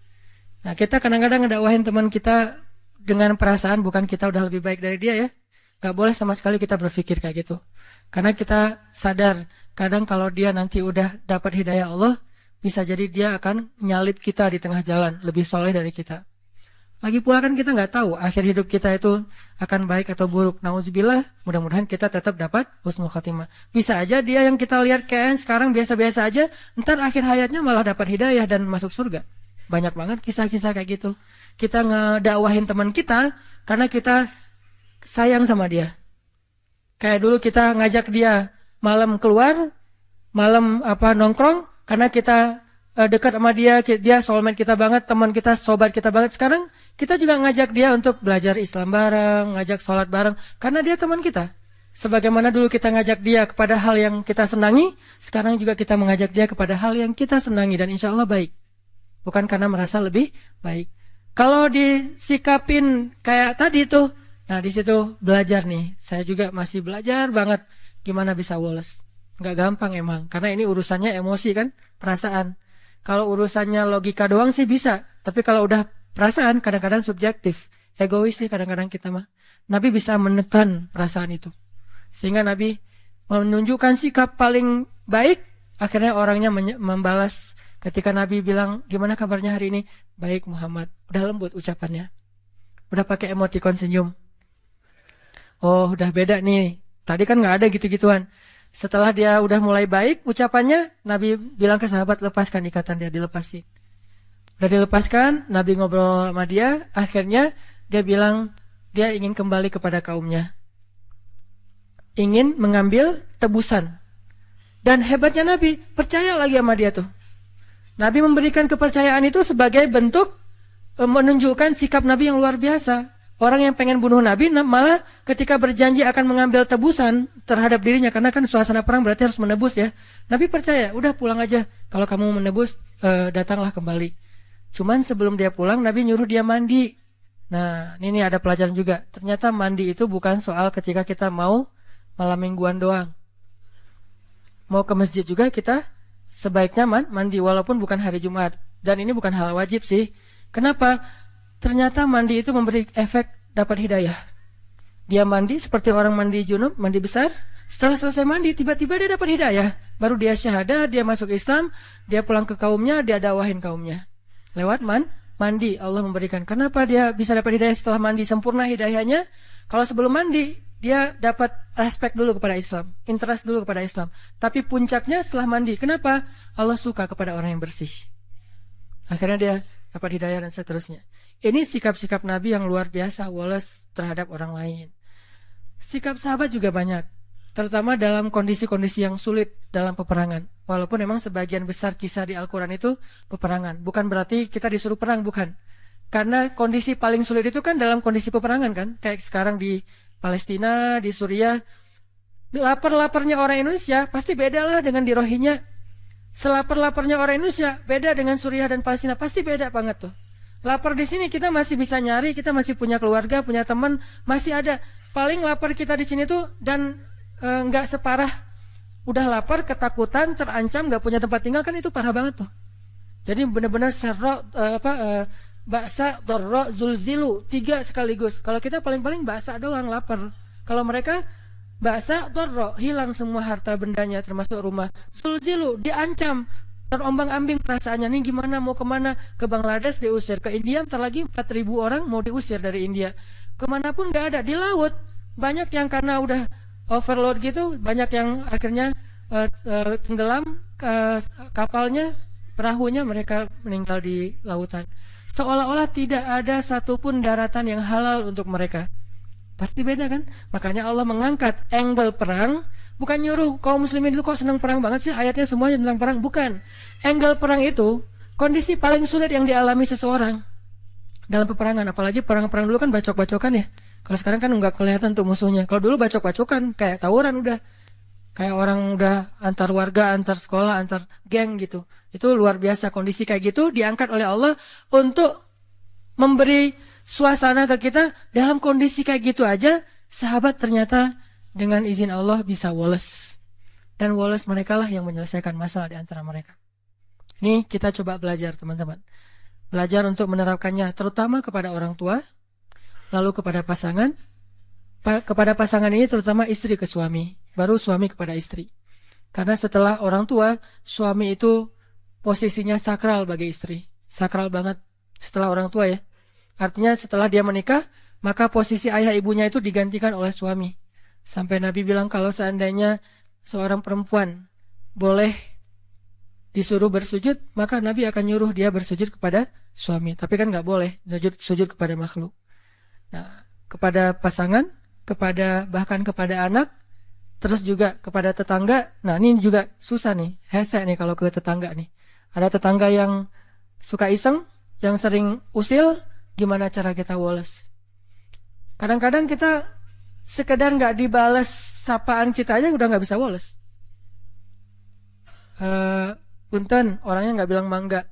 A: Nah, kita kadang-kadang ngedakwahin teman kita dengan perasaan bukan kita udah lebih baik dari dia ya. Gak boleh sama sekali kita berpikir kayak gitu. Karena kita sadar, kadang kalau dia nanti udah dapat hidayah Allah, bisa jadi dia akan nyalip kita di tengah jalan, lebih soleh dari kita. Lagi pula kan kita nggak tahu akhir hidup kita itu akan baik atau buruk. Nauzubillah, mudah-mudahan kita tetap dapat husnul khotimah. Bisa aja dia yang kita lihat kayak sekarang biasa-biasa aja, ntar akhir hayatnya malah dapat hidayah dan masuk surga. Banyak banget kisah-kisah kayak gitu. Kita ngedakwahin teman kita karena kita sayang sama dia. Kayak dulu kita ngajak dia malam keluar, malam nongkrong karena kita dekat sama dia, dia soulmate kita banget, teman kita, sobat kita banget. Sekarang kita juga ngajak dia untuk belajar Islam bareng, ngajak sholat bareng karena dia teman kita. Sebagaimana dulu kita ngajak dia kepada hal yang kita senangi, sekarang juga kita mengajak dia kepada hal yang kita senangi dan insya Allah baik. Bukan karena merasa lebih baik. Kalau disikapin kayak tadi tuh, nah di situ belajar nih. Saya juga masih belajar banget gimana bisa woles. Nggak gampang emang, karena ini urusannya emosi kan, perasaan. Kalau urusannya logika doang sih bisa, tapi kalau udah perasaan kadang-kadang subjektif, egois sih kadang-kadang kita mah. Nabi bisa menekan perasaan itu, sehingga Nabi menunjukkan sikap paling baik. Akhirnya orangnya membalas. Ketika Nabi bilang, gimana kabarnya hari ini? Baik Muhammad. Udah lembut ucapannya. Udah pakai emoticon senyum. Oh, udah beda nih. Tadi kan nggak ada gitu-gituan. Setelah dia udah mulai baik ucapannya, Nabi bilang ke sahabat, lepaskan ikatan dia, dilepasin. Udah dilepaskan, Nabi ngobrol sama dia. Akhirnya dia bilang, dia ingin kembali kepada kaumnya. Ingin mengambil tebusan. Dan hebatnya Nabi, percaya lagi sama dia tuh. Nabi memberikan kepercayaan itu sebagai bentuk menunjukkan sikap Nabi yang luar biasa. Orang yang pengen bunuh Nabi malah ketika berjanji akan mengambil tebusan terhadap dirinya, karena kan suasana perang berarti harus menebus ya. Nabi percaya, udah pulang aja. Kalau kamu menebus, datanglah kembali. Cuman sebelum dia pulang, Nabi nyuruh dia mandi. Nah, ini ada pelajaran juga. Ternyata mandi itu bukan soal ketika kita mau malam mingguan doang. Mau ke masjid juga kita sebaiknya mandi walaupun bukan hari Jumat. Dan ini bukan hal wajib sih. Kenapa? Ternyata mandi itu memberi efek dapat hidayah. Dia mandi seperti orang mandi junub, mandi besar. Setelah selesai mandi, tiba-tiba dia dapat hidayah. Baru dia syahadat, dia masuk Islam, dia pulang ke kaumnya, dia dakwahin kaumnya. Lewat mandi Allah memberikan. Kenapa dia bisa dapat hidayah setelah mandi sempurna hidayahnya? Kalau sebelum mandi, dia dapat respect dulu kepada Islam, interest dulu kepada Islam. Tapi puncaknya setelah mandi. Kenapa? Allah suka kepada orang yang bersih. Akhirnya dia dapat hidayah dan seterusnya. Ini sikap-sikap Nabi yang luar biasa, woles terhadap orang lain. Sikap sahabat juga banyak, terutama dalam kondisi-kondisi yang sulit dalam peperangan. Walaupun memang sebagian besar kisah di Al-Quran itu peperangan. Bukan berarti kita disuruh perang, bukan. Karena kondisi paling sulit itu kan dalam kondisi peperangan kan. Kayak sekarang di Palestina, di Suriah. Lapar-laparnya orang Indonesia pasti beda lah dengan di Rohingya. Selapar-laparnya orang Indonesia beda dengan Suriah dan Palestina. Pasti beda banget tuh. Lapar di sini kita masih bisa nyari, kita masih punya keluarga, punya teman, masih ada. Paling lapar kita di sini tuh dan nggak separah udah lapar, ketakutan, terancam, nggak punya tempat tinggal, kan itu parah banget tuh. Jadi benar-benar baksa, dorro, zulzilu, 3 sekaligus. Kalau kita paling-paling baksa doang lapar. Kalau mereka baksa, dorro, hilang semua harta bendanya termasuk rumah. Zulzilu, diancam. Terombang-ambing perasaannya nih, gimana mau kemana, ke Bangladesh diusir, ke India ntar lagi 4.000 orang mau diusir dari India, kemanapun nggak ada. Di laut banyak yang karena udah overload gitu, banyak yang akhirnya tenggelam kapalnya, perahunya, mereka meninggal di lautan. Seolah-olah tidak ada satupun daratan yang halal untuk mereka. Pasti beda kan? Makanya Allah mengangkat angle perang. Bukan nyuruh kaum muslimin itu kok senang perang banget sih, ayatnya semuanya tentang perang. Bukan. Angle perang itu kondisi paling sulit yang dialami seseorang dalam peperangan. Apalagi perang-perang dulu kan bacok-bacokan ya. Kalau sekarang kan nggak kelihatan tuh musuhnya. Kalau dulu bacok-bacokan kayak tawuran udah. Kayak orang udah antar warga, antar sekolah, antar geng gitu. Itu luar biasa. Kondisi kayak gitu diangkat oleh Allah untuk memberi suasana ke kita. Dalam kondisi kayak gitu aja, sahabat ternyata dengan izin Allah bisa woles. Dan woles mereka lah yang menyelesaikan masalah di antara mereka. Ini kita coba belajar teman-teman. Belajar untuk menerapkannya terutama kepada orang tua, lalu kepada pasangan. Kepada pasangan ini terutama istri ke suami, baru suami kepada istri. Karena setelah orang tua, suami itu posisinya sakral bagi istri. Sakral banget setelah orang tua ya. Artinya setelah dia menikah, maka posisi ayah ibunya itu digantikan oleh suami. Sampai Nabi bilang kalau seandainya seorang perempuan boleh disuruh bersujud, maka Nabi akan nyuruh dia bersujud kepada suami. Tapi kan nggak boleh sujud kepada makhluk. Nah, kepada pasangan, bahkan kepada anak, terus juga kepada tetangga. Nah, ini juga susah nih, hese nih kalau ke tetangga nih. Ada tetangga yang suka iseng, yang sering usil, gimana cara kita woles? Kadang-kadang kita sekedar nggak dibalas sapaan kita aja udah nggak bisa woles. Punten, orangnya nggak bilang mangga,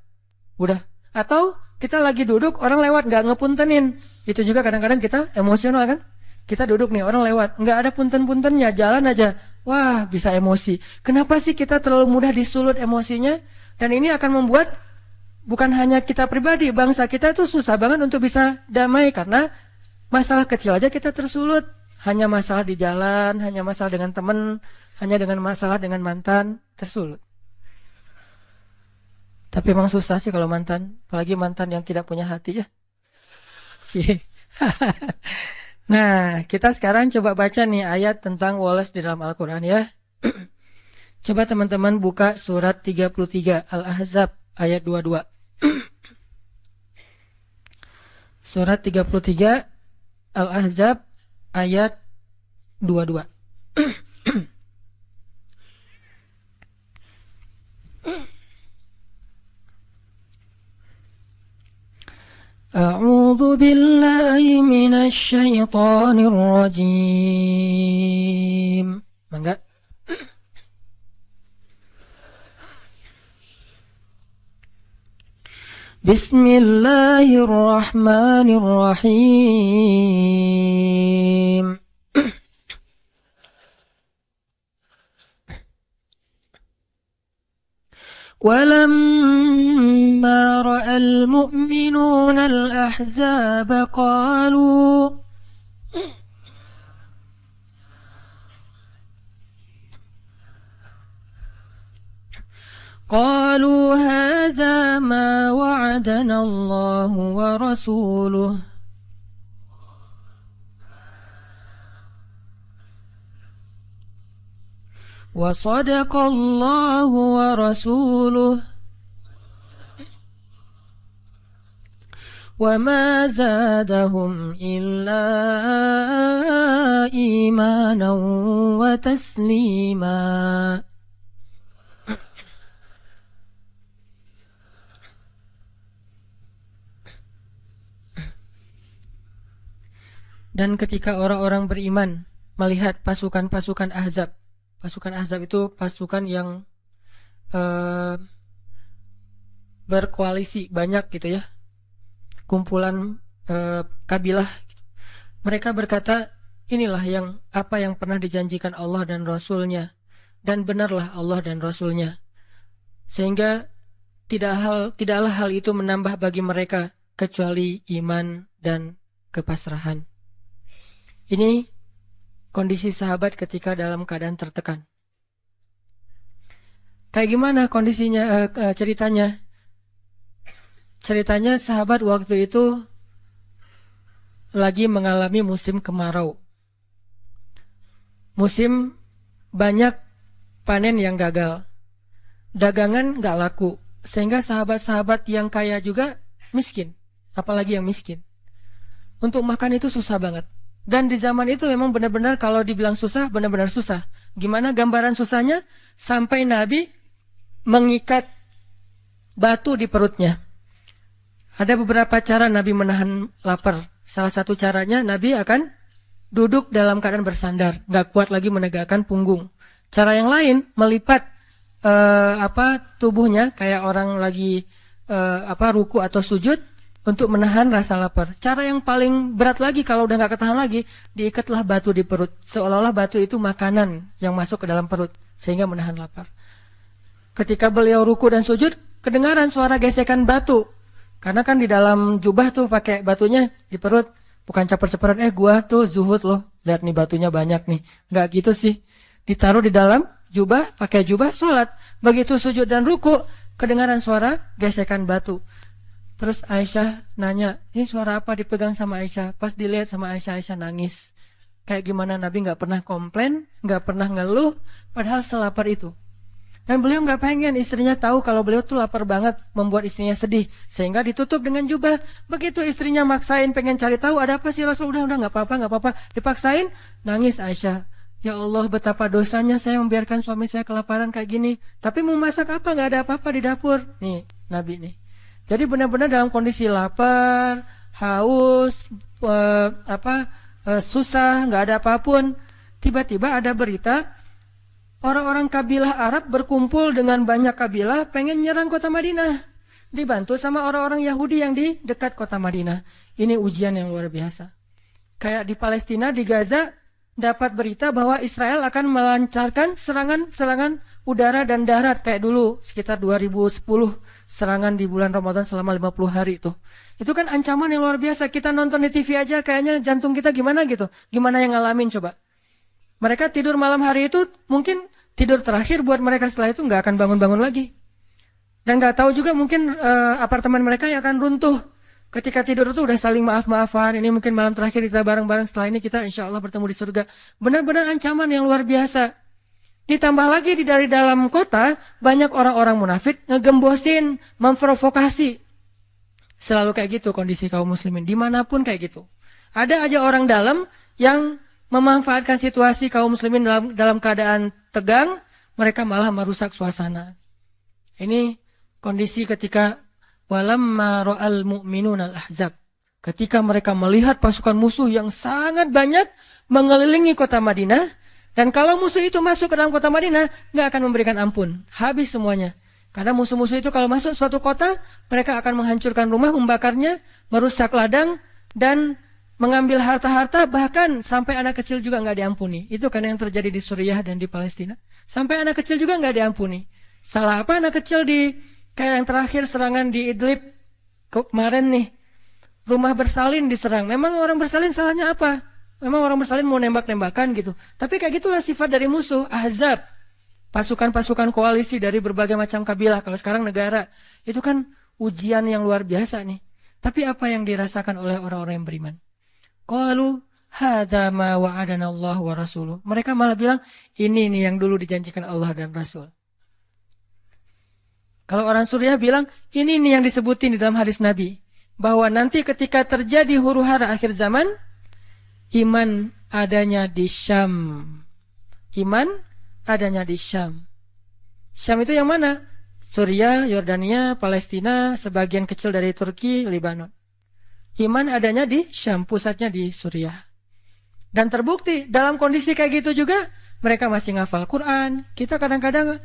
A: udah. Atau kita lagi duduk, orang lewat nggak ngepuntenin, itu juga kadang-kadang kita emosional kan? Kita duduk nih, orang lewat, nggak ada punten-puntennya, jalan aja, wah bisa emosi. Kenapa sih kita terlalu mudah disulut emosinya? Dan ini akan membuat bukan hanya kita pribadi, bangsa kita itu susah banget untuk bisa damai karena masalah kecil aja kita tersulut. Hanya masalah di jalan, hanya masalah dengan teman, hanya dengan masalah dengan mantan, tersulut. Tapi emang susah sih kalau mantan, apalagi mantan yang tidak punya hati ya. Nah, kita sekarang coba baca nih ayat tentang woles di dalam Al-Quran ya. Coba teman-teman buka surat 33 Al-Ahzab ayat 22. Surat 33 Al-Ahzab ayat 22. A'udzu billahi minasy syaithanir rajim. Mangga. Bismillahirrahmanirrahim. ولما رأى المؤمنون الأحزاب قالوا هذا ما وعدنا الله ورسوله وصدق الله ورسوله وما زادهم إلا إيمانا وتسليما. Dan ketika orang-orang beriman melihat pasukan-pasukan Ahzab, pasukan Ahzab itu pasukan yang berkoalisi banyak gitu ya, kumpulan kabilah. Mereka berkata, inilah apa yang pernah dijanjikan Allah dan Rasulnya, dan benarlah Allah dan Rasulnya. Sehingga tidaklah hal itu menambah bagi mereka kecuali iman dan kepasrahan. Ini kondisi sahabat ketika dalam keadaan tertekan. Kayak gimana kondisinya, ceritanya? Ceritanya sahabat waktu itu lagi mengalami musim kemarau. Musim banyak panen yang gagal. Dagangan gak laku. Sehingga sahabat-sahabat yang kaya juga miskin. Apalagi yang miskin. Untuk makan itu susah banget. Dan di zaman itu memang benar-benar kalau dibilang susah, benar-benar susah. Gimana gambaran susahnya? Sampai Nabi mengikat batu di perutnya. Ada beberapa cara Nabi menahan lapar. Salah satu caranya Nabi akan duduk dalam keadaan bersandar, gak kuat lagi menegakkan punggung. Cara yang lain melipat tubuhnya kayak orang lagi ruku atau sujud untuk menahan rasa lapar. Cara yang paling berat lagi kalau udah gak ketahan lagi, diikatlah batu di perut. Seolah-olah batu itu makanan yang masuk ke dalam perut sehingga menahan lapar. Ketika beliau ruku dan sujud, kedengaran suara gesekan batu. Karena kan di dalam jubah tuh pakai batunya di perut. Bukan caper-caperan, gua tuh zuhud loh. Lihat nih batunya banyak nih. Nggak gitu sih. Ditaruh di dalam jubah, pakai jubah, sholat. Begitu sujud dan ruku, kedengaran suara gesekan batu. Terus Aisyah nanya, ini suara apa dipegang sama Aisyah? Pas dilihat sama Aisyah, Aisyah nangis. Kayak gimana Nabi nggak pernah komplain, nggak pernah ngeluh, padahal selapar itu. Dan beliau nggak pengen istrinya tahu kalau beliau tuh lapar banget, membuat istrinya sedih, sehingga ditutup dengan jubah. Begitu istrinya maksain pengen cari tahu ada apa sih Rasul, udah nggak apa-apa nggak apa-apa, dipaksain, nangis Aisyah. Ya Allah, betapa dosanya saya membiarkan suami saya kelaparan kayak gini. Tapi mau masak apa, nggak ada apa-apa di dapur. Nih Nabi nih. Jadi benar-benar dalam kondisi lapar, haus, susah, nggak ada apapun. Tiba-tiba ada berita orang-orang kabilah Arab berkumpul dengan banyak kabilah pengen nyerang kota Madinah. Dibantu sama orang-orang Yahudi yang di dekat kota Madinah. Ini ujian yang luar biasa. Kayak di Palestina, di Gaza, dapat berita bahwa Israel akan melancarkan serangan udara dan darat kayak dulu sekitar 2010, serangan di bulan Ramadan selama 50 hari itu. Itu kan ancaman yang luar biasa. Kita nonton di TV aja kayaknya jantung kita gimana gitu. Gimana yang ngalamin coba? Mereka tidur malam hari itu mungkin tidur terakhir buat mereka, setelah itu nggak akan bangun-bangun lagi. Dan nggak tahu juga mungkin apartemen mereka yang akan runtuh. Ketika tidur itu udah saling maaf-maafan. Ini mungkin malam terakhir kita bareng-bareng, setelah ini kita insya Allah bertemu di surga. Benar-benar ancaman yang luar biasa. Ditambah lagi dari dalam kota, banyak orang-orang munafik ngegembosin, memprovokasi. Selalu kayak gitu kondisi kaum muslimin. Dimanapun kayak gitu. Ada aja orang dalam yang memanfaatkan situasi kaum muslimin dalam keadaan tegang, mereka malah merusak suasana. Ini kondisi ketika walamma ra'al mu'minun al-ahzab. Ketika mereka melihat pasukan musuh yang sangat banyak mengelilingi kota Madinah, dan kalau musuh itu masuk ke dalam kota Madinah, nggak akan memberikan ampun, habis semuanya. Karena musuh-musuh itu kalau masuk suatu kota, mereka akan menghancurkan rumah, membakarnya, merusak ladang, dan mengambil harta-harta, bahkan sampai anak kecil juga nggak diampuni. Itu kan yang terjadi di Suriah dan di Palestina. Sampai anak kecil juga nggak diampuni. Salah apa anak kecil kayak yang terakhir serangan di Idlib kemarin nih. Rumah bersalin diserang. Memang orang bersalin salahnya apa? Memang orang bersalin mau nembak-nembakan gitu. Tapi kayak gitulah sifat dari musuh, ahzab. Pasukan-pasukan koalisi dari berbagai macam kabilah. Kalau sekarang negara. Itu kan ujian yang luar biasa nih. Tapi apa yang dirasakan oleh orang-orang yang beriman? Qalu hadza ma wa'adana Allah wa rasuluh. Mereka malah bilang ini nih yang dulu dijanjikan Allah dan Rasul. Kalau orang Suriah bilang ini nih yang disebutin di dalam hadis Nabi, bahwa nanti ketika terjadi huru-hara akhir zaman, iman adanya di Syam. Iman adanya di Syam. Syam itu yang mana? Suriah, Yordania, Palestina, sebagian kecil dari Turki, Lebanon. Iman adanya di Syam, pusatnya di Suriah. Dan terbukti dalam kondisi kayak gitu juga mereka masih ngafal Quran. Kita kadang-kadang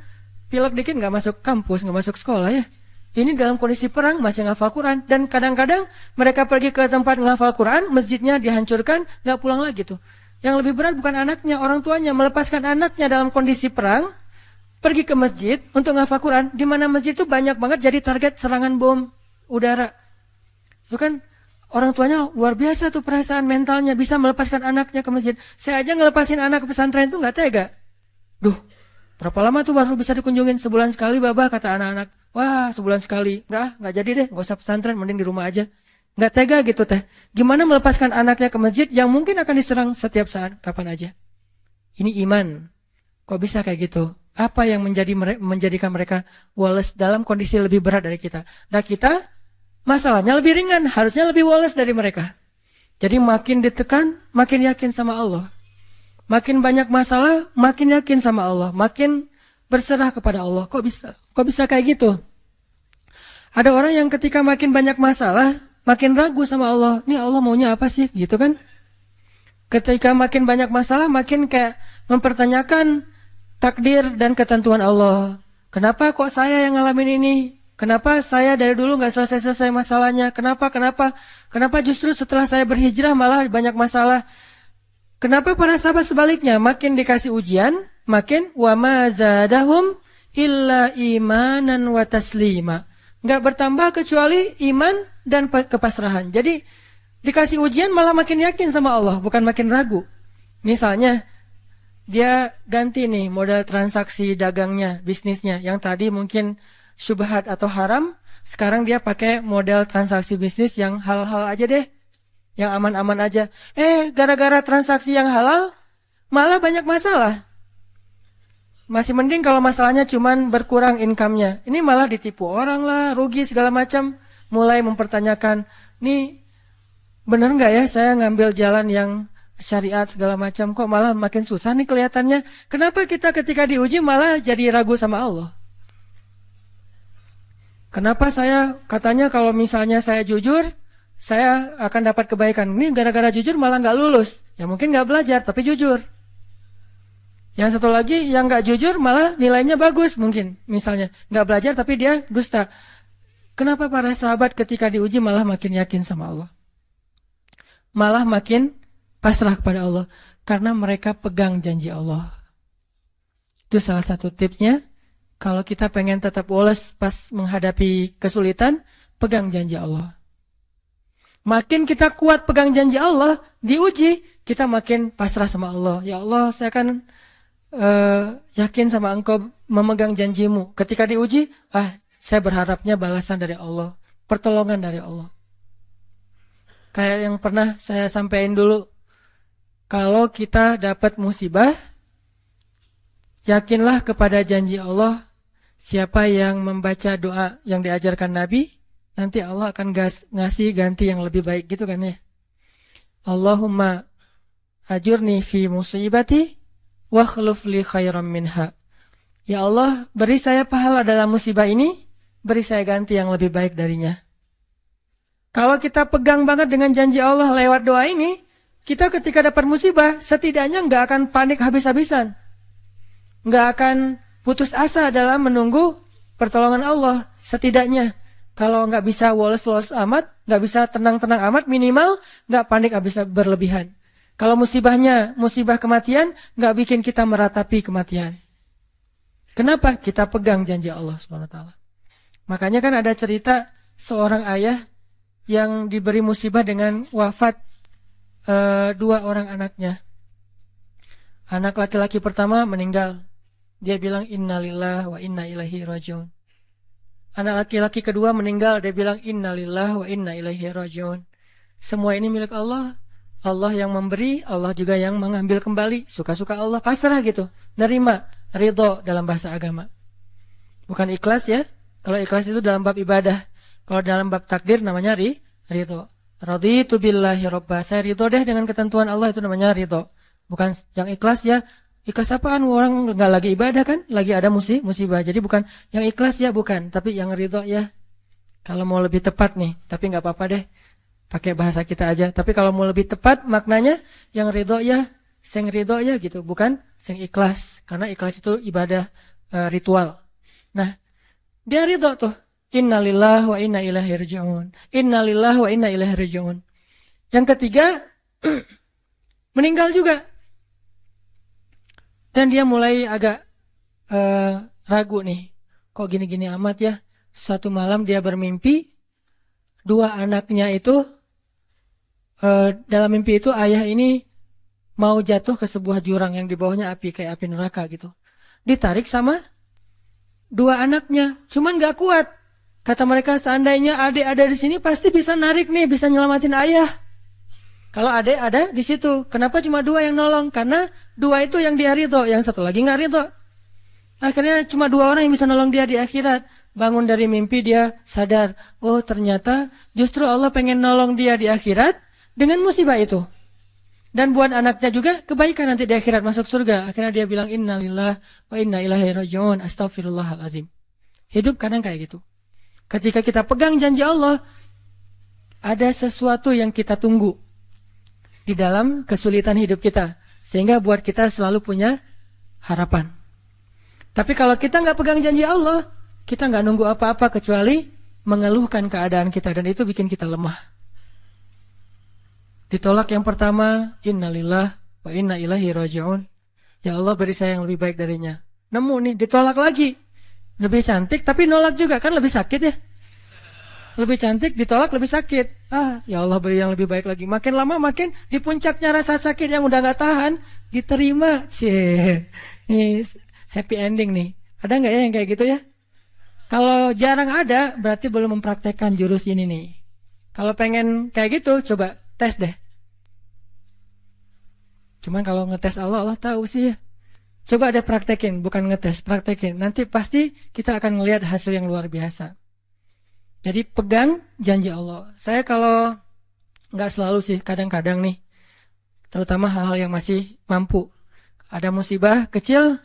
A: pilek dikit nggak masuk kampus, nggak masuk sekolah ya. Ini dalam kondisi perang masih ngafal Quran. Dan kadang-kadang mereka pergi ke tempat ngafal Quran, masjidnya dihancurkan, nggak pulang lagi tuh. Yang lebih berat bukan anaknya, orang tuanya melepaskan anaknya dalam kondisi perang, pergi ke masjid untuk ngafal Quran, di mana masjid itu banyak banget jadi target serangan bom udara. Itu kan orang tuanya luar biasa tuh perasaan mentalnya, bisa melepaskan anaknya ke masjid. Saya aja ngelepasin anak ke pesantren itu nggak tega. Duh, berapa lama tuh baru bisa dikunjungin? Sebulan sekali babah, kata anak-anak. Wah, sebulan sekali. Nggak jadi deh, nggak usah pesantren, mending di rumah aja. Nggak tega gitu teh. Gimana melepaskan anaknya ke masjid yang mungkin akan diserang setiap saat, kapan aja. Ini iman. Kok bisa kayak gitu? Apa yang menjadikan mereka wales dalam kondisi lebih berat dari kita? Nah kita masalahnya lebih ringan, harusnya lebih wales dari mereka. Jadi makin ditekan, makin yakin sama Allah. Makin banyak masalah, makin yakin sama Allah. Makin berserah kepada Allah. Kok bisa kayak gitu? Ada orang yang ketika makin banyak masalah, makin ragu sama Allah. Ini Allah maunya apa sih? Gitu kan? Ketika makin banyak masalah, makin kayak mempertanyakan takdir dan ketentuan Allah. Kenapa kok saya yang ngalamin ini? Kenapa saya dari dulu nggak selesai-selesai masalahnya? Kenapa justru setelah saya berhijrah malah banyak masalah? Kenapa para sahabat sebaliknya? Makin dikasih ujian, makin wa ma zadahum illa imanan wa taslima. Nggak bertambah kecuali iman dan kepasrahan. Jadi dikasih ujian malah makin yakin sama Allah, bukan makin ragu. Misalnya dia ganti nih model transaksi dagangnya, bisnisnya. Yang tadi mungkin syubhat atau haram, sekarang dia pakai model transaksi bisnis yang halal aja deh. Yang aman-aman aja. Gara-gara transaksi yang halal, malah banyak masalah. Masih mending kalau masalahnya cuman berkurang income-nya. Ini malah ditipu orang lah, rugi segala macam. Mulai mempertanyakan, nih bener nggak ya saya ngambil jalan yang syariat segala macam, kok malah makin susah nih kelihatannya. Kenapa kita ketika diuji malah jadi ragu sama Allah? Kenapa saya katanya kalau misalnya saya jujur, saya akan dapat kebaikan. Ini gara-gara jujur malah nggak lulus. Ya mungkin nggak belajar tapi jujur. Yang satu lagi yang nggak jujur malah nilainya bagus mungkin. Misalnya nggak belajar tapi dia dusta. Kenapa para sahabat ketika diuji malah makin yakin sama Allah? Malah makin pasrah kepada Allah. Karena mereka pegang janji Allah. Itu salah satu tipsnya. Kalau kita pengen tetap woles pas menghadapi kesulitan, pegang janji Allah. Makin kita kuat pegang janji Allah, diuji, kita makin pasrah sama Allah. Ya Allah, saya akan yakin sama engkau memegang janjimu. Ketika diuji, saya berharapnya balasan dari Allah, pertolongan dari Allah. Kayak yang pernah saya sampaikan dulu, kalau kita dapat musibah, yakinlah kepada janji Allah. Siapa yang membaca doa yang diajarkan Nabi, nanti Allah akan ngasih ganti yang lebih baik, gitu kan ya. Allahumma ajurni fi musibati wa khluf li khairam minha. Ya Allah, beri saya pahala dalam musibah ini, beri saya ganti yang lebih baik darinya. Kalau kita pegang banget dengan janji Allah lewat doa ini, kita ketika dapat musibah, setidaknya nggak akan panik habis-habisan. Nggak akan putus asa dalam menunggu pertolongan Allah. Setidaknya, kalau nggak bisa woles-woles amat, nggak bisa tenang-tenang amat, minimal nggak panik habis berlebihan. Kalau musibahnya, musibah kematian, nggak bikin kita meratapi kematian. Kenapa? Kita pegang janji Allah SWT. Makanya kan ada cerita seorang ayah yang diberi musibah dengan wafat 2 orang anaknya. Anak laki-laki pertama meninggal. Dia bilang innalillah wa inna ilaihi rajiun. Anak laki-laki kedua meninggal. Dia bilang innalillah wa inna ilaihi rajiun. Semua ini milik Allah. Allah yang memberi, Allah juga yang mengambil kembali. Suka-suka Allah, pasrah gitu. Nerima, ridho dalam bahasa agama. Bukan ikhlas ya. Kalau ikhlas itu dalam bab ibadah. Kalau dalam bab takdir namanya ridho. Raditu billahi robba. Saya ridho deh dengan ketentuan Allah, itu namanya ridho. Bukan yang ikhlas ya. Ikhlas apaan? Orang nggak lagi ibadah kan? Lagi ada musibah. Jadi bukan yang ikhlas ya, bukan. Tapi yang ridho ya. Kalau mau lebih tepat nih. Tapi nggak apa-apa deh. Pakai bahasa kita aja. Tapi kalau mau lebih tepat maknanya yang ridho ya. Sing ridho ya gitu. Bukan sing ikhlas. Karena ikhlas itu ibadah ritual. Nah, dia ridho tuh. Innalillah wa inna ilaihi raji'un. Innalillah wa inna ilaihi raji'un. Yang ketiga, meninggal juga. Dan dia mulai agak ragu nih. Kok gini-gini amat ya. Suatu malam dia bermimpi. 2 anaknya itu, dalam mimpi itu ayah ini mau jatuh ke sebuah jurang yang di bawahnya api. Kayak api neraka gitu. Ditarik sama 2 anaknya. Cuman gak kuat. Kata mereka, seandainya adik ada di sini pasti bisa narik nih, bisa nyelamatin ayah. Kalau adik ada di situ, kenapa cuma 2 yang nolong? Karena 2 itu yang dia ridho, yang satu lagi nggak ridho. Akhirnya cuma 2 orang yang bisa nolong dia di akhirat. Bangun dari mimpi dia sadar, oh ternyata justru Allah pengen nolong dia di akhirat dengan musibah itu. Dan buat anaknya juga kebaikan nanti di akhirat masuk surga. Akhirnya dia bilang innalillah wa inna ilaihi raji'un, astaghfirullahalazim. Hidup kadang kayak gitu. Ketika kita pegang janji Allah, ada sesuatu yang kita tunggu di dalam kesulitan hidup kita. Sehingga buat kita selalu punya harapan. Tapi kalau kita nggak pegang janji Allah, kita nggak nunggu apa-apa kecuali mengeluhkan keadaan kita. Dan itu bikin kita lemah. Ditolak yang pertama, innalillah wa inna ilaihi raji'un. Ya Allah beri saya yang lebih baik darinya. Nemu nih, ditolak lagi. Lebih cantik tapi nolak juga, kan lebih sakit ya. Lebih cantik ditolak lebih sakit. Ya Allah beri yang lebih baik lagi. Makin lama makin di puncaknya rasa sakit yang udah gak tahan diterima. Ini happy ending nih. Ada gak ya yang kayak gitu ya? Kalau jarang ada berarti belum mempraktekkan jurus ini nih. Kalau pengen kayak gitu coba tes deh. Cuman kalau ngetes Allah tahu sih ya. Coba ada praktekin, bukan ngetes, praktekin. Nanti pasti kita akan melihat hasil yang luar biasa. Jadi pegang janji Allah. Saya kalau nggak selalu sih, kadang-kadang nih, terutama hal-hal yang masih mampu. Ada musibah kecil,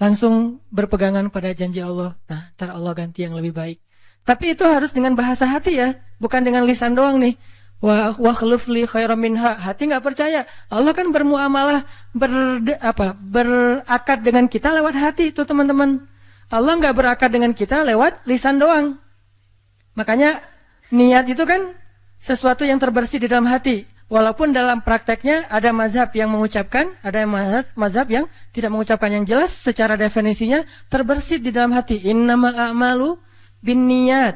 A: langsung berpegangan pada janji Allah. Nah, ntar Allah ganti yang lebih baik. Tapi itu harus dengan bahasa hati ya, bukan dengan lisan doang nih. Wa khluf li khairam minha. Hati nggak percaya. Allah kan bermuamalah berakad dengan kita lewat hati itu teman-teman. Allah nggak berakad dengan kita lewat lisan doang. Makanya niat itu kan sesuatu yang terbersih di dalam hati. Walaupun dalam prakteknya ada mazhab yang mengucapkan, ada mazhab yang tidak mengucapkan. Yang jelas secara definisinya terbersih di dalam hati. Innamal a'malu binniyat.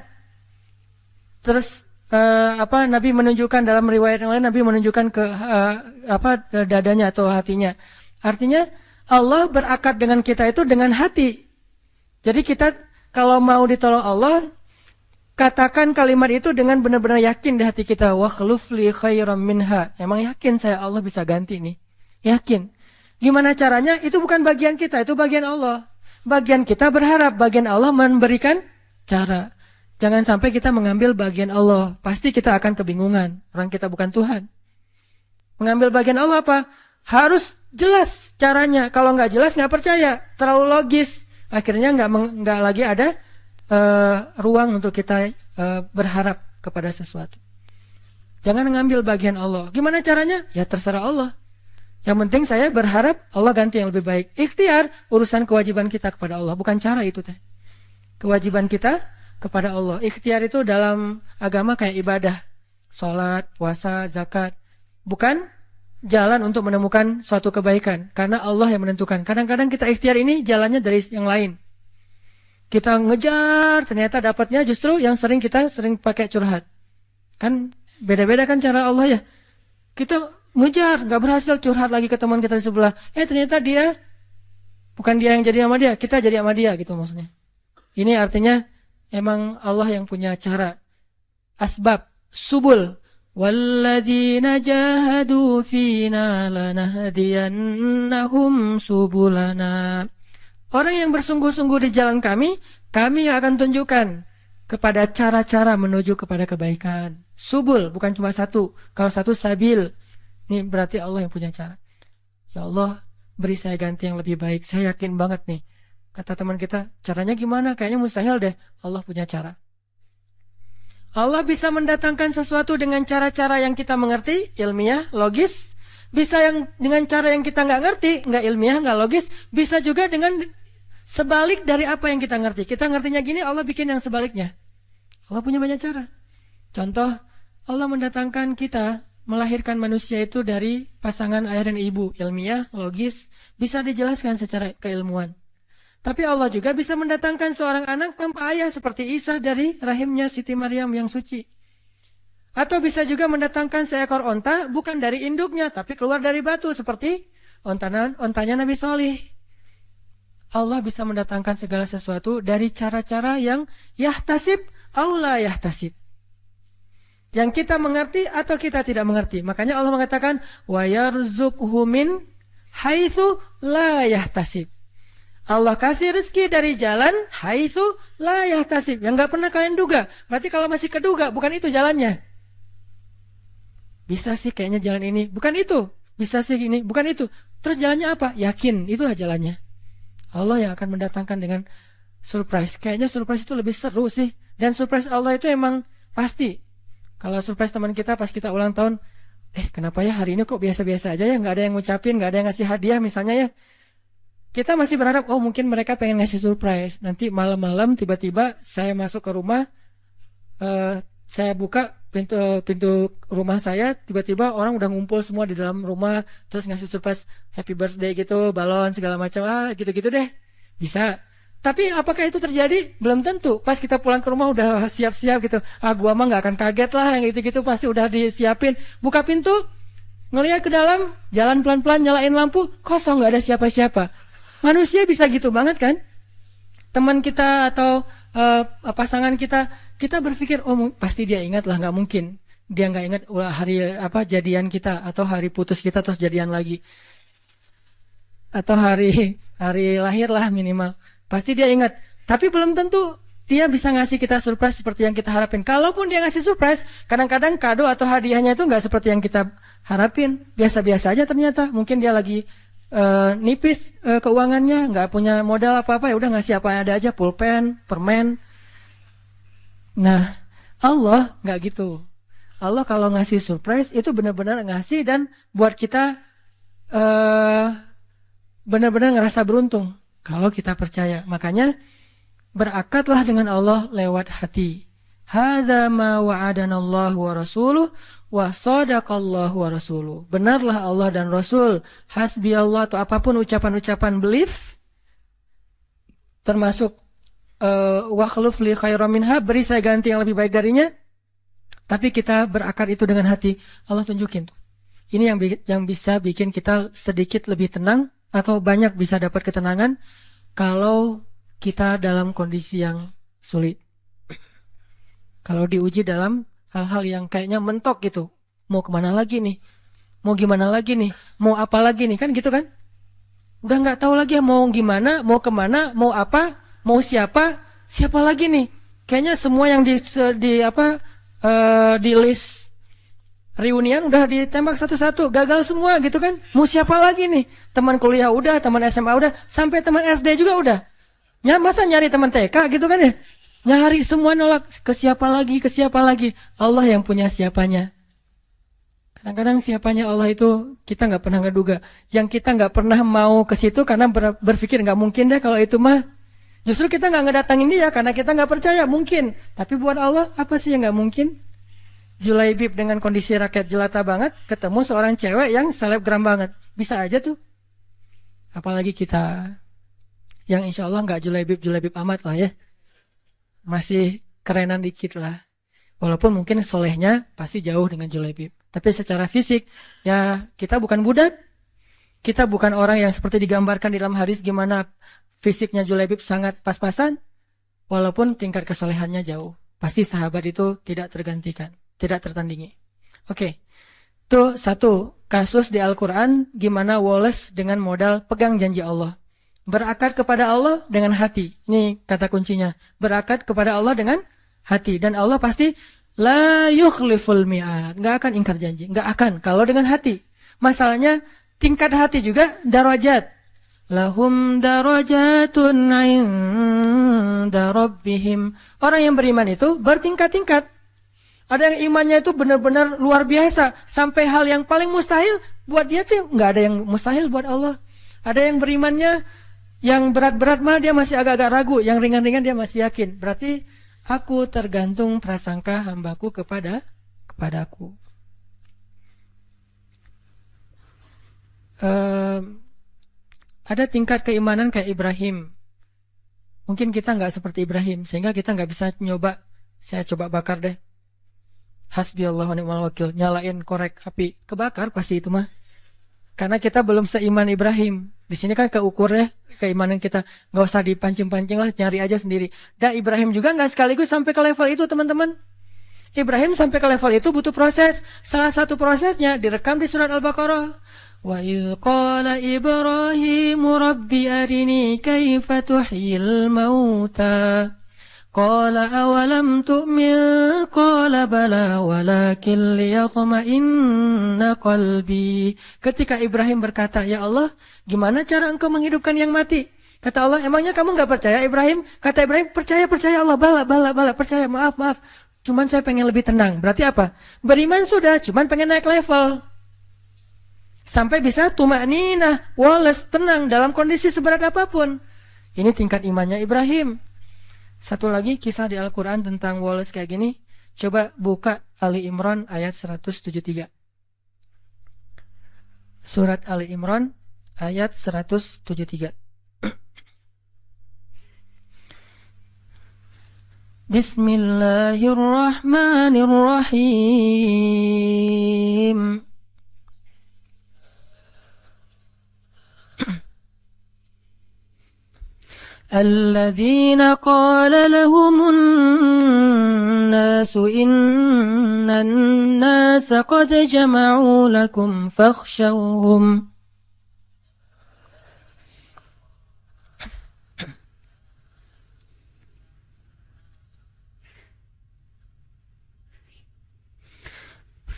A: Terus Nabi menunjukkan dalam riwayat yang lain, Nabi menunjukkan ke dadanya atau hatinya. Artinya Allah berakad dengan kita itu dengan hati. Jadi kita kalau mau ditolong Allah, katakan kalimat itu dengan benar-benar yakin di hati kita. Wa khluf li khairam minha. Emang yakin saya Allah bisa ganti nih. Yakin. Gimana caranya? Itu bukan bagian kita, itu bagian Allah. Bagian kita berharap, bagian Allah memberikan cara. Jangan sampai kita mengambil bagian Allah. Pasti kita akan kebingungan. Orang kita bukan Tuhan. Mengambil bagian Allah apa? Harus jelas caranya. Kalau nggak jelas nggak percaya. Terlalu logis. Akhirnya nggak lagi ada ruang untuk kita berharap kepada sesuatu. Jangan mengambil bagian Allah. Gimana caranya? Ya terserah Allah. Yang penting saya berharap Allah ganti yang lebih baik. Ikhtiar urusan kewajiban kita kepada Allah. Bukan cara itu teh. Kewajiban kita kepada Allah. Ikhtiar itu dalam agama kayak ibadah. Sholat, puasa, zakat. Bukan jalan untuk menemukan suatu kebaikan. Karena Allah yang menentukan. Kadang-kadang kita ikhtiar ini jalannya dari yang lain. Kita ngejar, ternyata dapatnya justru yang sering pakai curhat. Kan beda-beda kan cara Allah ya. Kita ngejar, gak berhasil, curhat lagi ke teman kita di sebelah. Ternyata dia, bukan dia yang jadi sama dia, kita jadi sama dia gitu maksudnya. Ini artinya emang Allah yang punya cara. Asbab, subul. Walladzina jahadu fina lanahdiyannahum subulana. Orang yang bersungguh-sungguh di jalan kami yang akan tunjukkan kepada cara-cara menuju kepada kebaikan. Subul, bukan cuma satu. Kalau satu sabil, ini berarti Allah yang punya cara. Ya Allah, beri saya ganti yang lebih baik. Saya yakin banget nih. Kata teman kita, caranya gimana? Kayaknya mustahil deh. Allah punya cara. Allah bisa mendatangkan sesuatu dengan cara-cara yang kita mengerti, ilmiah, logis. Bisa yang dengan cara yang kita nggak ngerti, nggak ilmiah, nggak logis. Bisa juga dengan sebalik dari apa yang kita ngerti. Kita ngertinya gini, Allah bikin yang sebaliknya. Allah punya banyak cara. Contoh, Allah mendatangkan kita, melahirkan manusia itu dari pasangan ayah dan ibu. Ilmiah, logis, bisa dijelaskan secara keilmuan. Tapi Allah juga bisa mendatangkan seorang anak tanpa ayah seperti Isa dari rahimnya Siti Maryam yang suci. Atau bisa juga mendatangkan seekor onta bukan dari induknya tapi keluar dari batu seperti ontanya Nabi Solih. Allah bisa mendatangkan segala sesuatu dari cara-cara yang yahtasib aula yahtasib. Yang kita mengerti atau kita tidak mengerti. Makanya Allah mengatakan wa yarzuqhu min haitsu la yahtasib. Allah kasih rezeki dari jalan haitsu la yahtasib, yang gak pernah kalian duga. Berarti kalau masih keduga, bukan itu jalannya. Bisa sih kayaknya jalan ini, bukan itu. Bisa sih ini, bukan itu. Terus jalannya apa? Yakin, itulah jalannya. Allah yang akan mendatangkan dengan surprise. Kayaknya surprise itu lebih seru sih. Dan surprise Allah itu emang pasti. Kalau surprise teman kita pas kita ulang tahun, kenapa ya hari ini kok biasa-biasa aja ya, gak ada yang ngucapin, gak ada yang ngasih hadiah misalnya ya. Kita masih berharap, mungkin mereka pengen ngasih surprise. Nanti malam-malam tiba-tiba saya masuk ke rumah, saya buka pintu rumah saya, tiba-tiba orang udah ngumpul semua di dalam rumah, terus ngasih surprise happy birthday gitu, balon segala macam, gitu-gitu deh. Bisa. Tapi apakah itu terjadi? Belum tentu. Pas kita pulang ke rumah udah siap-siap gitu. Gua mah gak akan kaget lah, yang gitu-gitu pasti udah disiapin. Buka pintu, ngelihat ke dalam, jalan pelan-pelan, nyalain lampu, kosong, gak ada siapa-siapa. Manusia bisa gitu banget kan? Teman kita atau pasangan kita berpikir, pasti dia ingat lah, nggak mungkin dia nggak ingat hari jadian kita atau hari putus kita terus jadian lagi. atau hari lahir lah minimal. Pasti dia ingat. Tapi belum tentu dia bisa ngasih kita surprise seperti yang kita harapin. Kalaupun dia ngasih surprise, kadang-kadang kado atau hadiahnya itu nggak seperti yang kita harapin. Biasa-biasa aja ternyata. Mungkin dia lagi nipis keuangannya, nggak punya modal apa-apa, ya udah ngasih apa yang ada aja, pulpen, permen. Nah, Allah nggak gitu. Allah kalau ngasih surprise itu benar-benar ngasih dan buat kita benar-benar ngerasa beruntung kalau kita percaya. Makanya berakatlah dengan Allah lewat hati. Hadza ma wa'adanallahu wa rasuluh wa sadaqallahu wa rasuluh. Benarlah Allah dan Rasul. Hasbi Allah atau apapun ucapan-ucapan belief termasuk wa khluf li khairam minha, beri saya ganti yang lebih baik darinya. Tapi kita berakar itu dengan hati. Allah tunjukin tuh. Ini yang bisa bikin kita sedikit lebih tenang atau banyak bisa dapat ketenangan kalau kita dalam kondisi yang sulit. Kalau diuji dalam hal-hal yang kayaknya mentok gitu. Mau kemana lagi nih? Mau gimana lagi nih? Mau apa lagi nih? Kan gitu kan? Udah nggak tahu lagi mau gimana, mau kemana, mau apa, mau siapa lagi nih? Kayaknya semua yang di list reunian udah ditembak satu-satu, gagal semua gitu kan? Mau siapa lagi nih? Teman kuliah udah, teman SMA udah, sampai teman SD juga udah. Masa nyari teman TK gitu kan ya? Nyari semua nolak, ke siapa lagi? Allah yang punya siapanya. Kadang-kadang siapanya Allah itu kita nggak pernah ngeduga. Yang kita nggak pernah mau ke situ karena berpikir nggak mungkin deh kalau itu mah. Justru kita nggak ngedatangin dia karena kita nggak percaya mungkin. Tapi buat Allah apa sih yang nggak mungkin? Julaibib dengan kondisi rakyat jelata banget ketemu seorang cewek yang selebgram banget. Bisa aja tuh. Apalagi kita yang insya Allah nggak julaibib amat lah ya. Masih kerenan dikit lah. Walaupun mungkin solehnya pasti jauh dengan julaibib. Tapi secara fisik, ya kita bukan budak. Kita bukan orang yang seperti digambarkan di dalam hadis gimana fisiknya julaibib sangat pas-pasan. Walaupun tingkat kesolehannya jauh. Pasti sahabat itu tidak tergantikan, tidak tertandingi. Oke. Itu satu kasus di Al-Quran gimana Wallace dengan modal pegang janji Allah. Berakad kepada Allah dengan hati. Ini kata kuncinya. Berakad kepada Allah dengan hati. Dan Allah pasti la yukhliful mi'ad. Nggak akan ingkar janji. Nggak akan. Kalau dengan hati. Masalahnya tingkat hati juga darajat. Lahum darajatun inda rabbihim. Orang yang beriman itu bertingkat-tingkat. Ada yang imannya itu benar-benar luar biasa. Sampai hal yang paling mustahil buat dia tuh nggak ada yang mustahil buat Allah. Ada yang berimannya yang berat-berat mah dia masih agak-agak ragu, yang ringan-ringan dia masih yakin. Berarti aku tergantung prasangka hambaku kepadaku. Ada tingkat keimanan kayak Ibrahim. Mungkin kita nggak seperti Ibrahim, sehingga kita nggak bisa nyoba. Saya coba bakar deh. Hasbi Allah wa ni'mal wakil. Nyalain korek api, kebakar pasti itu mah. Karena kita belum seiman Ibrahim. Di sini kan keukur ya keimanan kita. Nggak usah dipancing-pancing lah, nyari aja sendiri. Dan Ibrahim juga nggak sekaligus sampai ke level itu teman-teman. Ibrahim sampai ke level itu butuh proses. Salah satu prosesnya direkam di surat Al-Baqarah. Wa idh qala Ibrahimu rabbi arini kaifa tuhyil mauta. Qala awalam tu'min qala bala walakin liyatma'inna qalbi. Ketika Ibrahim berkata, "Ya Allah, gimana cara engkau menghidupkan yang mati?" Kata Allah, "Emangnya kamu enggak percaya Ibrahim?" Kata Ibrahim, "Percaya Allah, bala, percaya, maaf. Cuman saya pengen lebih tenang." Berarti apa? Beriman sudah, cuman pengen naik level. Sampai bisa tuma'ninah, walas, tenang dalam kondisi seberat apapun. Ini tingkat imannya Ibrahim. Satu lagi kisah di Al-Quran tentang Wallace kayak gini. Coba buka Ali Imran ayat 173. Surat Ali Imran ayat 173. Bismillahirrahmanirrahim. الذين قال لهم الناس إن الناس قد جمعوا لكم فاخشوهم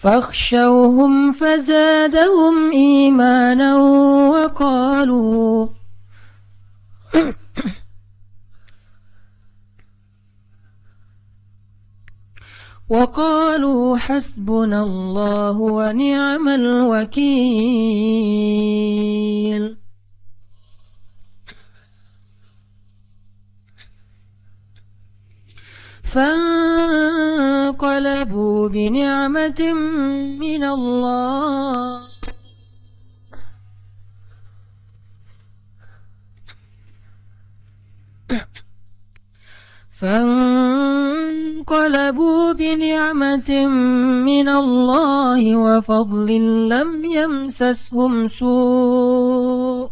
A: فاخشوهم فزادهم إيمانا وقالوا حسبنا الله ونعم الوكيل. فانقلبوا بنعمة من الله وفضل لم يمسسهم سوء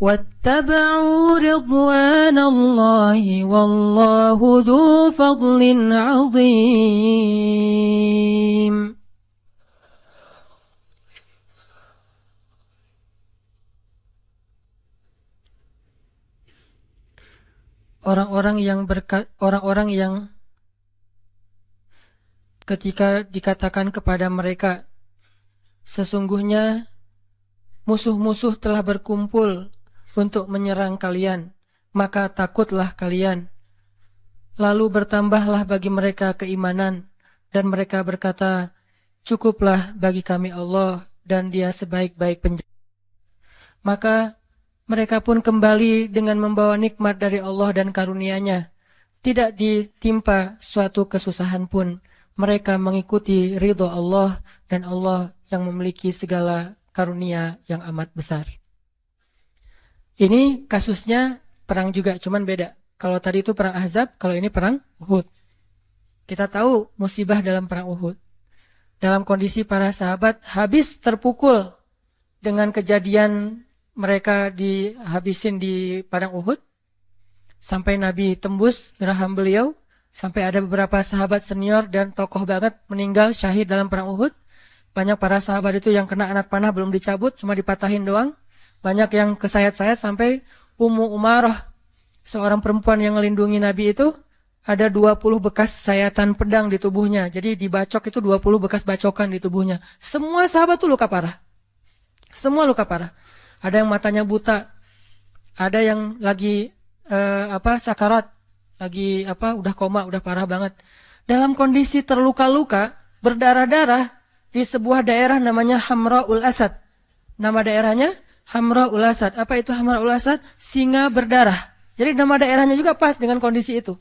A: واتبعوا رضوان الله والله ذو فضل عظيم. Orang-orang yang ketika dikatakan kepada mereka, sesungguhnya musuh-musuh telah berkumpul untuk menyerang kalian, maka takutlah kalian. Lalu bertambahlah bagi mereka keimanan, dan mereka berkata, cukuplah bagi kami Allah, dan Dia sebaik-baik penjaga. Maka mereka pun kembali dengan membawa nikmat dari Allah dan karunia-Nya. Tidak ditimpa suatu kesusahan pun. Mereka mengikuti ridho Allah, dan Allah yang memiliki segala karunia yang amat besar. Ini kasusnya perang juga, cuman beda. Kalau tadi itu perang Ahzab, kalau ini perang Uhud. Kita tahu musibah dalam perang Uhud. Dalam kondisi para sahabat habis terpukul dengan kejadian mereka dihabisin di padang Uhud, sampai Nabi tembus geraham beliau, sampai ada beberapa sahabat senior dan tokoh banget meninggal syahid dalam perang Uhud. Banyak para sahabat itu yang kena anak panah belum dicabut, cuma dipatahin doang. Banyak yang kesayat-sayat sampai Ummu Umarah, seorang perempuan yang melindungi Nabi itu, ada 20 bekas sayatan pedang di tubuhnya. Jadi dibacok itu 20 bekas bacokan di tubuhnya. Semua sahabat itu luka parah. Semua luka parah. Ada yang matanya buta, ada yang lagi sakarat, lagi udah koma, udah parah banget. Dalam kondisi terluka-luka, berdarah-darah di sebuah daerah namanya Hamra'ul Asad. Nama daerahnya Hamra'ul Asad. Apa itu Hamra'ul Asad? Singa berdarah. Jadi nama daerahnya juga pas dengan kondisi itu.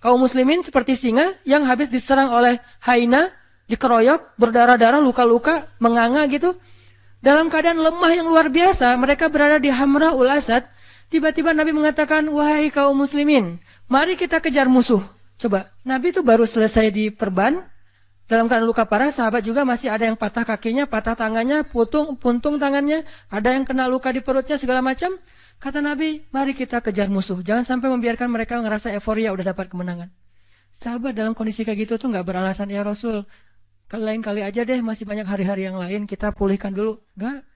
A: Kaum muslimin seperti singa yang habis diserang oleh hyena, dikeroyok, berdarah-darah, luka-luka, menganga gitu. Dalam keadaan lemah yang luar biasa, mereka berada di Hamra'ul Asad. Tiba-tiba Nabi mengatakan, wahai kaum muslimin, mari kita kejar musuh. Coba, Nabi itu baru selesai diperban, dalam keadaan luka parah, sahabat juga masih ada yang patah kakinya, patah tangannya, puntung tangannya, ada yang kena luka di perutnya, segala macam. Kata Nabi, mari kita kejar musuh. Jangan sampai membiarkan mereka ngerasa euforia udah dapat kemenangan. Sahabat dalam kondisi kayak gitu tuh nggak beralasan, ya Rasul, lain kali aja deh, masih banyak hari-hari yang lain, kita pulihkan dulu. Enggak.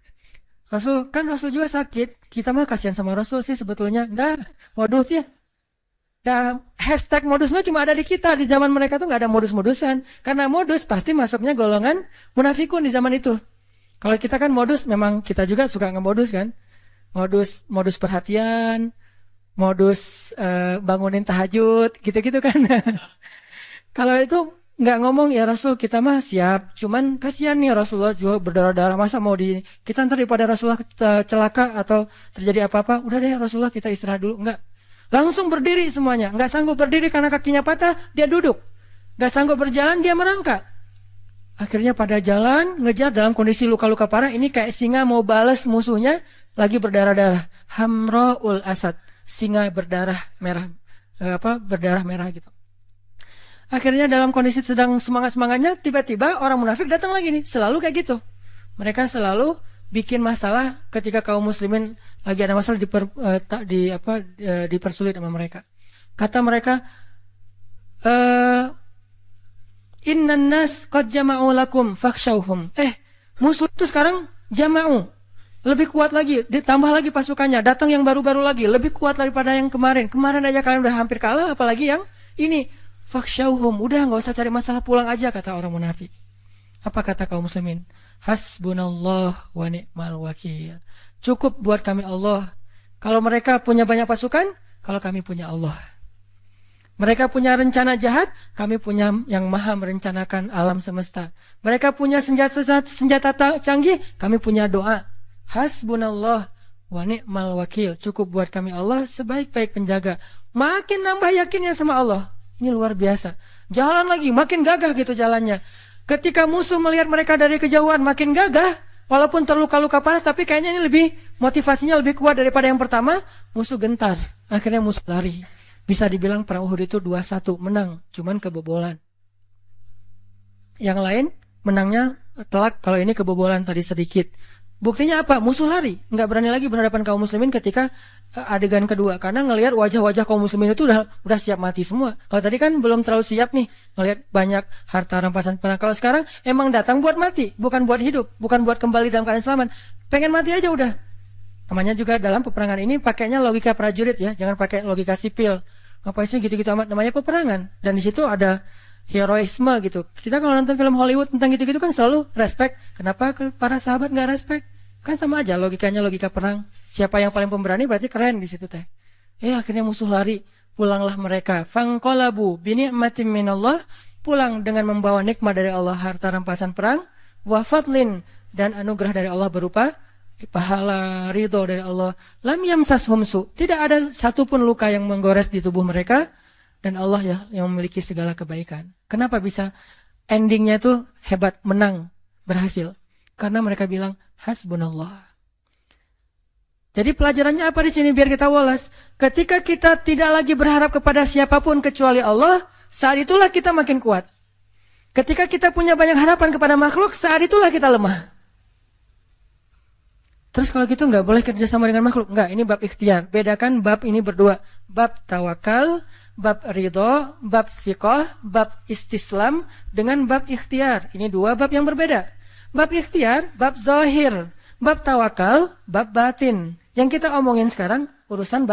A: Rasul juga sakit. Kita mah kasihan sama Rasul sih sebetulnya. Enggak, modus ya. Nah, hashtag modusnya cuma ada di kita. Di zaman mereka tuh nggak ada modus-modusan. Karena modus pasti masuknya golongan munafikun di zaman itu. Kalau kita kan modus, memang kita juga suka ngemodus kan. Modus perhatian, modus bangunin tahajud, gitu-gitu kan. Kalau itu nggak ngomong, ya Rasul kita mah siap, cuman kasihan nih Rasulullah juga berdarah-darah, masa mau kita ntar daripada Rasulullah celaka atau terjadi apa-apa, udah deh Rasulullah kita istirahat dulu. Enggak, langsung berdiri semuanya. Nggak sanggup berdiri karena kakinya patah, dia duduk. Nggak sanggup berjalan, dia merangkak. Akhirnya pada jalan ngejar dalam kondisi luka-luka parah. Ini kayak singa mau balas musuhnya, lagi berdarah-darah. Hamra'ul Asad, singa berdarah merah, berdarah merah gitu. Akhirnya dalam kondisi sedang semangat-semangatnya, tiba-tiba orang munafik datang lagi nih. Selalu kayak gitu. Mereka selalu bikin masalah ketika kaum muslimin lagi ada masalah dipersulit sama mereka. Kata mereka, Innan nas qad jama'u lakum fakhshawhum. Musuh itu sekarang jama'u. Lebih kuat lagi, ditambah lagi pasukannya, datang yang baru-baru lagi, lebih kuat daripada yang kemarin. Kemarin aja kalian udah hampir kalah, apalagi yang ini. Fakhshawhum, udah nggak usah cari masalah, pulang aja, kata orang munafik. Apa kata kaum muslimin? Hasbunallah wa ni'mal wakil. Cukup buat kami Allah. Kalau mereka punya banyak pasukan, kalau kami punya Allah. Mereka punya rencana jahat, kami punya yang maha merencanakan alam semesta. Mereka punya senjata canggih, kami punya doa. Hasbunallah wa ni'mal wakil. Cukup buat kami Allah sebaik-baik penjaga. Makin nambah yakinnya sama Allah. Ini luar biasa. Jalan lagi, makin gagah gitu jalannya. Ketika musuh melihat mereka dari kejauhan, makin gagah. Walaupun terluka-luka parah, tapi kayaknya ini lebih, motivasinya lebih kuat daripada yang pertama. Musuh gentar. Akhirnya musuh lari. Bisa dibilang perang Uhud itu 2-1 menang, cuman kebobolan. Yang lain menangnya telak, kalau ini kebobolan tadi sedikit. Buktinya apa? Musuh lari, nggak berani lagi berhadapan kaum muslimin ketika adegan kedua, karena ngelihat wajah-wajah kaum muslimin itu udah siap mati semua. Kalau tadi kan belum terlalu siap nih, ngelihat banyak harta rampasan perang. Kalau sekarang emang datang buat mati, bukan buat hidup, bukan buat kembali dalam keadaan selamat. Pengen mati aja udah. Namanya juga dalam peperangan ini pakainya logika prajurit ya, jangan pakai logika sipil. Ngapain sih gitu-gitu amat, namanya peperangan. Dan di situ ada heroisme gitu. Kita kalau nonton film Hollywood tentang gitu-gitu kan selalu respect. Kenapa ke para sahabat nggak respect? Kan sama aja logikanya, logika perang. Siapa yang paling pemberani berarti keren di situ teh. Akhirnya musuh lari, pulanglah mereka. Fangqalabu bini'matin minallah, pulang dengan membawa nikmat dari Allah, harta rampasan perang, wa fadlin, dan anugerah dari Allah berupa pahala, ridho dari Allah. Lam yamsashum su, tidak ada satupun luka yang menggores di tubuh mereka, dan Allah ya yang memiliki segala kebaikan. Kenapa bisa endingnya itu hebat, menang, berhasil? Karena mereka bilang hasbunallah. Jadi pelajarannya apa di sini biar kita walas? Ketika kita tidak lagi berharap kepada siapapun kecuali Allah, saat itulah kita makin kuat. Ketika kita punya banyak harapan kepada makhluk, saat itulah kita lemah. Terus kalau gitu nggak boleh kerjasama dengan makhluk? Nggak, ini bab ikhtiar. Bedakan bab ini berdua. Bab tawakal, bab ridho, bab thiqah, bab istislam dengan bab ikhtiar. Ini dua bab yang berbeda. Bab ikhtiar, bab zahir. Bab tawakal, bab batin. Yang kita omongin sekarang, urusan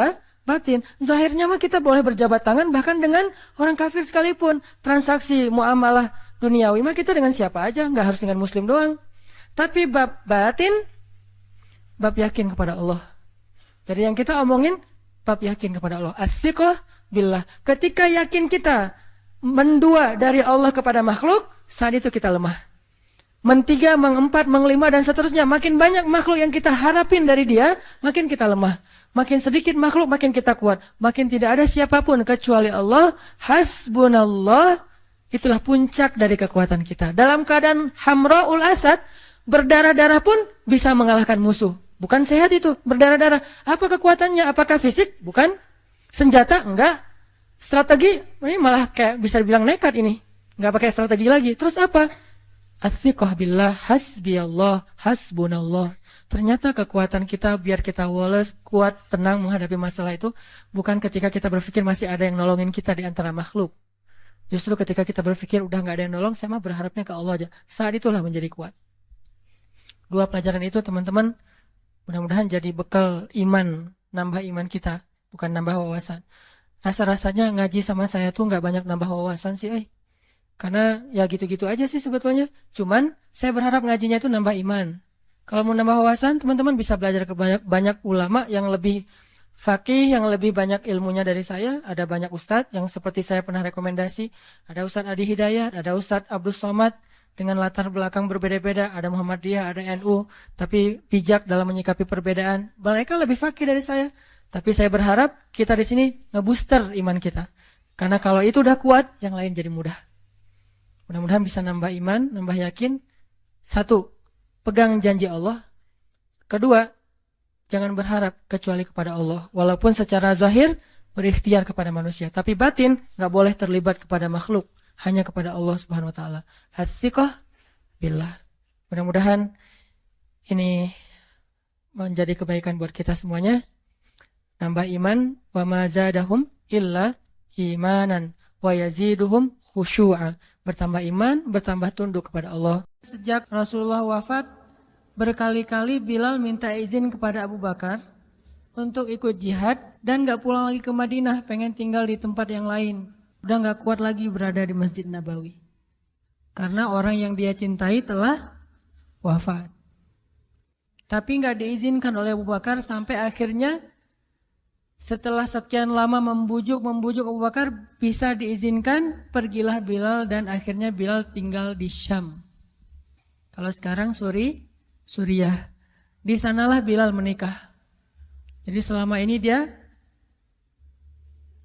A: batin. Zahirnya mah kita boleh berjabat tangan bahkan dengan orang kafir sekalipun. Transaksi, muamalah duniawi mah kita dengan siapa aja, nggak harus dengan muslim doang. Tapi bab batin, bab yakin kepada Allah. Jadi yang kita omongin bab yakin kepada Allah. As-siqah billah. Ketika yakin kita mendua dari Allah kepada makhluk, saat itu kita lemah. Mentiga, mengempat, mengelima, dan seterusnya. Makin banyak makhluk yang kita harapin dari dia, makin kita lemah. Makin sedikit makhluk, makin kita kuat. Makin tidak ada siapapun kecuali Allah. Hasbunallah. Itulah puncak dari kekuatan kita. Dalam keadaan hamra'ul asad, berdarah-darah pun bisa mengalahkan musuh. Bukan sehat itu, berdarah-darah. Apa kekuatannya? Apakah fisik? Bukan. Senjata? Enggak. Strategi? Ini malah kayak bisa dibilang nekat ini. Enggak pakai strategi lagi. Terus apa? As-siqah billah, hasbiyallah, hasbunallah. Ternyata kekuatan kita biar kita walas, kuat, tenang menghadapi masalah itu bukan ketika kita berpikir masih ada yang nolongin kita di antara makhluk. Justru ketika kita berpikir udah nggak ada yang nolong, saya mah berharapnya ke Allah aja. Saat itulah menjadi kuat. Dua pelajaran itu teman-teman mudah-mudahan jadi bekal iman, nambah iman kita, bukan nambah wawasan. Rasa-rasanya ngaji sama saya tuh nggak banyak nambah wawasan sih, karena ya gitu-gitu aja sih sebetulnya. Cuman saya berharap ngajinya itu nambah iman. Kalau mau nambah wawasan, teman-teman bisa belajar ke banyak ulama yang lebih faqih, yang lebih banyak ilmunya dari saya. Ada banyak ustadz yang seperti saya pernah rekomendasi. Ada Ustadz Adi Hidayat, ada Ustadz Abdus Somad dengan latar belakang berbeda-beda. Ada Muhammadiyah, ada NU, tapi bijak dalam menyikapi perbedaan. Mereka lebih faqih dari saya. Tapi saya berharap kita di sini ngebooster iman kita. Karena kalau itu udah kuat, yang lain jadi mudah. Mudah-mudahan bisa nambah iman, nambah yakin. Satu, pegang janji Allah. Kedua, jangan berharap kecuali kepada Allah. Walaupun secara zahir berikhtiar kepada manusia. Tapi batin gak boleh terlibat kepada makhluk. Hanya kepada Allah Subhanahu Wa Taala. As-siqah billah. Mudah-mudahan ini menjadi kebaikan buat kita semuanya. Nambah iman. Wa ma zadahum illa imanan. Wa yaziduhum khusyu'a. Bertambah iman, bertambah tunduk kepada Allah. Sejak Rasulullah wafat, berkali-kali Bilal minta izin kepada Abu Bakar untuk ikut jihad dan gak pulang lagi ke Madinah, pengen tinggal di tempat yang lain. Udah gak kuat lagi berada di Masjid Nabawi. Karena orang yang dia cintai telah wafat. Tapi gak diizinkan oleh Abu Bakar sampai akhirnya setelah sekian lama membujuk Abu Bakar bisa diizinkan, pergilah Bilal dan akhirnya Bilal tinggal di Syam. Kalau sekarang Suriah. Di sanalah Bilal menikah. Jadi selama ini dia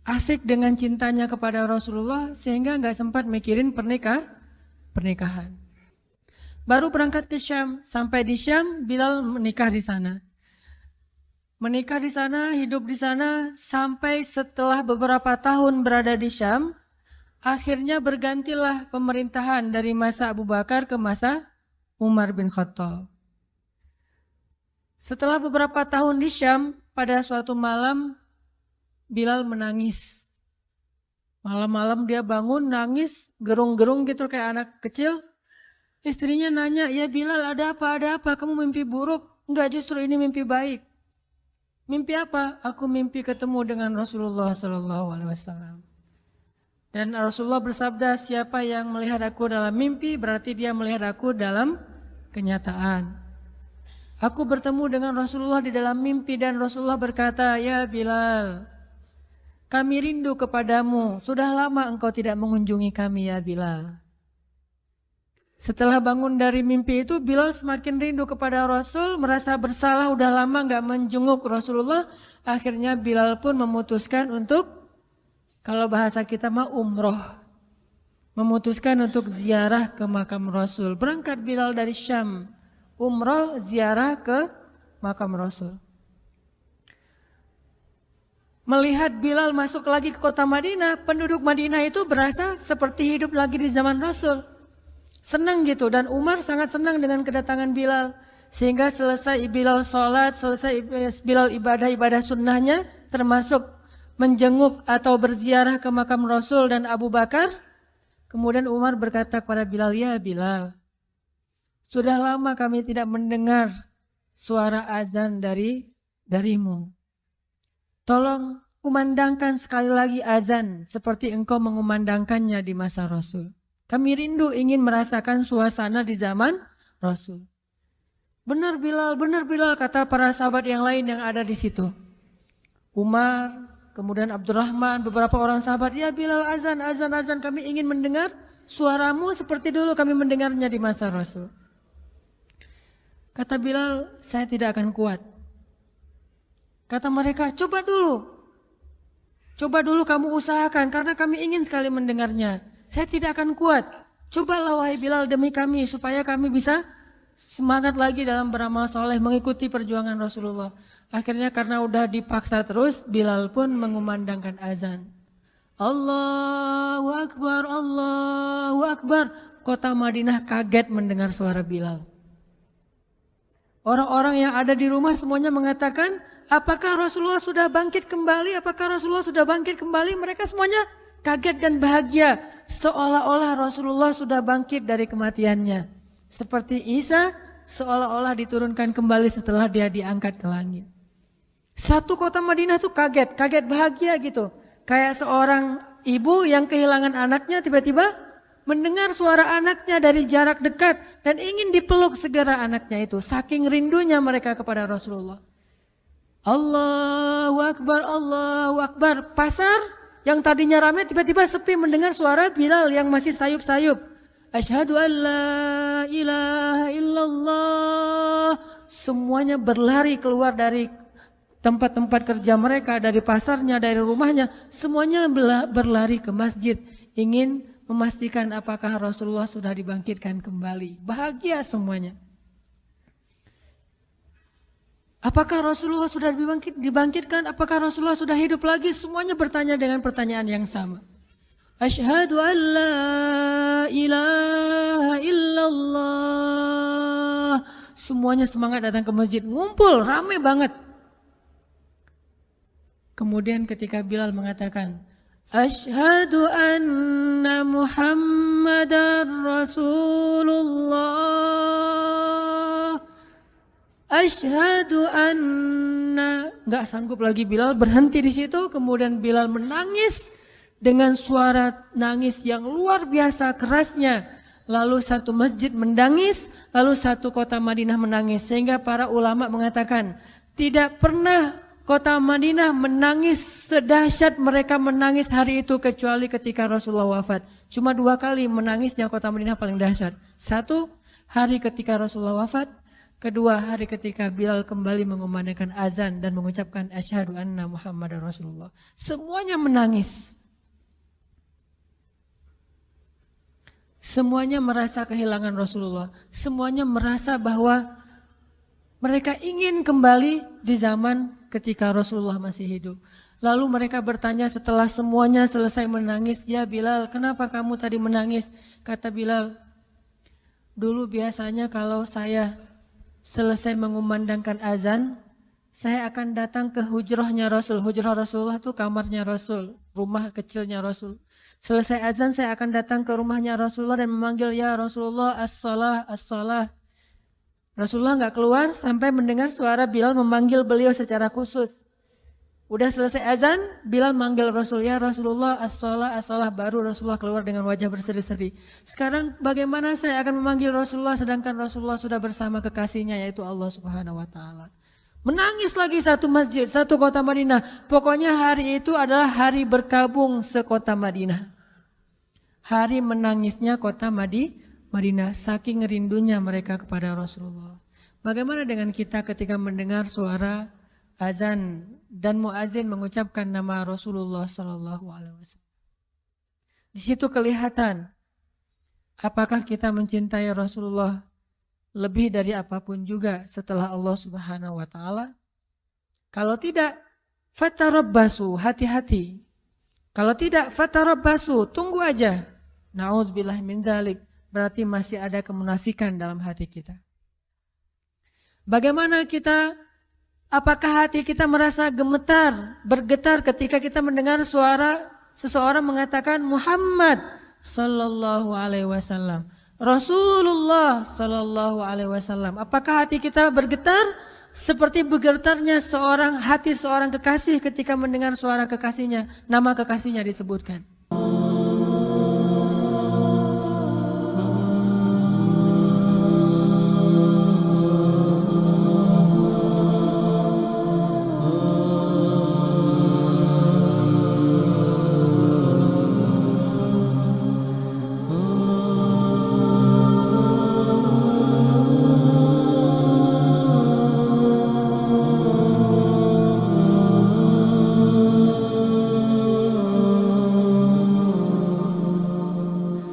A: asik dengan cintanya kepada Rasulullah sehingga gak sempat mikirin pernikahan. Baru berangkat ke Syam, sampai di Syam Bilal menikah di sana. Menikah di sana, hidup di sana sampai setelah beberapa tahun berada di Syam, akhirnya bergantilah pemerintahan dari masa Abu Bakar ke masa Umar bin Khattab. Setelah beberapa tahun di Syam, pada suatu malam Bilal menangis. Malam-malam dia bangun nangis, gerung-gerung gitu kayak anak kecil. Istrinya nanya, "Ya Bilal, ada apa? Ada apa? Kamu mimpi buruk?" "Enggak, justru ini mimpi baik." "Mimpi apa?" "Aku mimpi ketemu dengan Rasulullah SAW." Dan Rasulullah bersabda, "Siapa yang melihat aku dalam mimpi berarti dia melihat aku dalam kenyataan." Aku bertemu dengan Rasulullah di dalam mimpi dan Rasulullah berkata, "Ya Bilal, kami rindu kepadamu. Sudah lama engkau tidak mengunjungi kami ya Bilal." Setelah bangun dari mimpi itu, Bilal semakin rindu kepada Rasul, merasa bersalah udah lama gak menjenguk Rasulullah. Akhirnya Bilal pun memutuskan untuk, kalau bahasa kita mah umroh, memutuskan untuk ziarah ke makam Rasul. Berangkat Bilal dari Syam, umroh ziarah ke makam Rasul. Melihat Bilal masuk lagi ke kota Madinah, penduduk Madinah itu berasa seperti hidup lagi di zaman Rasul. Senang gitu, dan Umar sangat senang dengan kedatangan Bilal. Sehingga selesai Bilal sholat, selesai Bilal ibadah-ibadah sunnahnya, termasuk menjenguk atau berziarah ke makam Rasul dan Abu Bakar. Kemudian Umar berkata kepada Bilal, "Ya Bilal, sudah lama kami tidak mendengar suara azan darimu. Tolong kumandangkan sekali lagi azan seperti engkau mengumandangkannya di masa Rasul. Kami rindu ingin merasakan suasana di zaman Rasul." Benar Bilal, kata para sahabat yang lain yang ada di situ. Umar, kemudian Abdurrahman, beberapa orang sahabat, "Ya Bilal, azan, kami ingin mendengar suaramu seperti dulu kami mendengarnya di masa Rasul." Kata Bilal, "Saya tidak akan kuat." Kata mereka, coba dulu kamu usahakan karena kami ingin sekali mendengarnya. "Saya tidak akan kuat. Cobalah wahai Bilal demi kami supaya kami bisa semangat lagi dalam beramal soleh mengikuti perjuangan Rasulullah." Akhirnya karena udah dipaksa terus, Bilal pun mengumandangkan azan. Allahu Akbar, Allahu Akbar. Kota Madinah kaget mendengar suara Bilal. Orang-orang yang ada di rumah semuanya mengatakan, "Apakah Rasulullah sudah bangkit kembali? Apakah Rasulullah sudah bangkit kembali?" Mereka semuanya kaget dan bahagia, seolah-olah Rasulullah sudah bangkit dari kematiannya. Seperti Isa seolah-olah diturunkan kembali setelah dia diangkat ke langit. Satu kota Madinah tuh kaget bahagia gitu. Kayak seorang ibu yang kehilangan anaknya tiba-tiba mendengar suara anaknya dari jarak dekat dan ingin dipeluk segera anaknya itu. Saking rindunya mereka kepada Rasulullah. Allahu Akbar, Allahu Akbar. Pasar yang tadinya ramai tiba-tiba sepi mendengar suara Bilal yang masih sayup-sayup. Asyhadu an la ilaha illallah. Semuanya berlari keluar dari tempat-tempat kerja mereka, dari pasarnya, dari rumahnya. Semuanya berlari ke masjid, ingin memastikan apakah Rasulullah sudah dibangkitkan kembali. Bahagia semuanya. Apakah Rasulullah sudah dibangkitkan? Apakah Rasulullah sudah hidup lagi? Semuanya bertanya dengan pertanyaan yang sama. Asyhadu an la ilaha illallah. Semuanya semangat datang ke masjid, ngumpul, ramai banget. Kemudian ketika Bilal mengatakan, Asyhadu anna Muhammadar Rasulullah. Asyhadu anna. Nggak sanggup lagi Bilal, berhenti di situ. Kemudian Bilal menangis dengan suara nangis yang luar biasa kerasnya. Lalu satu masjid menangis, lalu satu kota Madinah menangis. Sehingga para ulama mengatakan, tidak pernah kota Madinah menangis sedahsyat mereka menangis hari itu kecuali ketika Rasulullah wafat. Cuma 2 kali menangisnya kota Madinah paling dahsyat. 1 hari ketika Rasulullah wafat. 2 hari ketika Bilal kembali mengumandangkan azan dan mengucapkan asyhadu anna Muhammadar Rasulullah. Semuanya menangis. Semuanya merasa kehilangan Rasulullah. Semuanya merasa bahwa mereka ingin kembali di zaman ketika Rasulullah masih hidup. Lalu mereka bertanya setelah semuanya selesai menangis, "Ya Bilal, kenapa kamu tadi menangis?" Kata Bilal, "Dulu biasanya kalau saya selesai mengumandangkan azan, saya akan datang ke hujrahnya Rasul." Hujrah Rasulullah itu kamarnya Rasul, rumah kecilnya Rasul. Selesai azan saya akan datang ke rumahnya Rasulullah dan memanggil, "Ya Rasulullah, as-salah, as-salah." Rasulullah nggak keluar sampai mendengar suara Bilal memanggil beliau secara khusus. Udah selesai azan, Bilal manggil Rasul, "Ya Rasulullah, as-salah, as-salah." Baru Rasulullah keluar dengan wajah berseri-seri. Sekarang bagaimana saya akan memanggil Rasulullah sedangkan Rasulullah sudah bersama kekasihnya yaitu Allah Subhanahu wa taala. Menangis lagi satu masjid, satu kota Madinah. Pokoknya hari itu adalah hari berkabung sekota Madinah. Hari menangisnya kota Madinah, saking rindunya mereka kepada Rasulullah. Bagaimana dengan kita ketika mendengar suara azan dan muazin mengucapkan nama Rasulullah Sallallahu Alaihi Wasallam? Di situ kelihatan apakah kita mencintai Rasulullah lebih dari apapun juga setelah Allah Subhanahu wa taala. Kalau tidak, fatarabbasu, hati-hati. Kalau tidak, fatarabbasu, tunggu aja. Na'udzubillah min dzalik, berarti masih ada kemunafikan dalam hati kita. Bagaimana kita, apakah hati kita merasa gemetar, bergetar ketika kita mendengar suara seseorang mengatakan Muhammad sallallahu alaihi wasallam, Rasulullah sallallahu alaihi wasallam. Apakah hati kita bergetar seperti bergetarnya hati seorang kekasih ketika mendengar suara kekasihnya, nama kekasihnya disebutkan?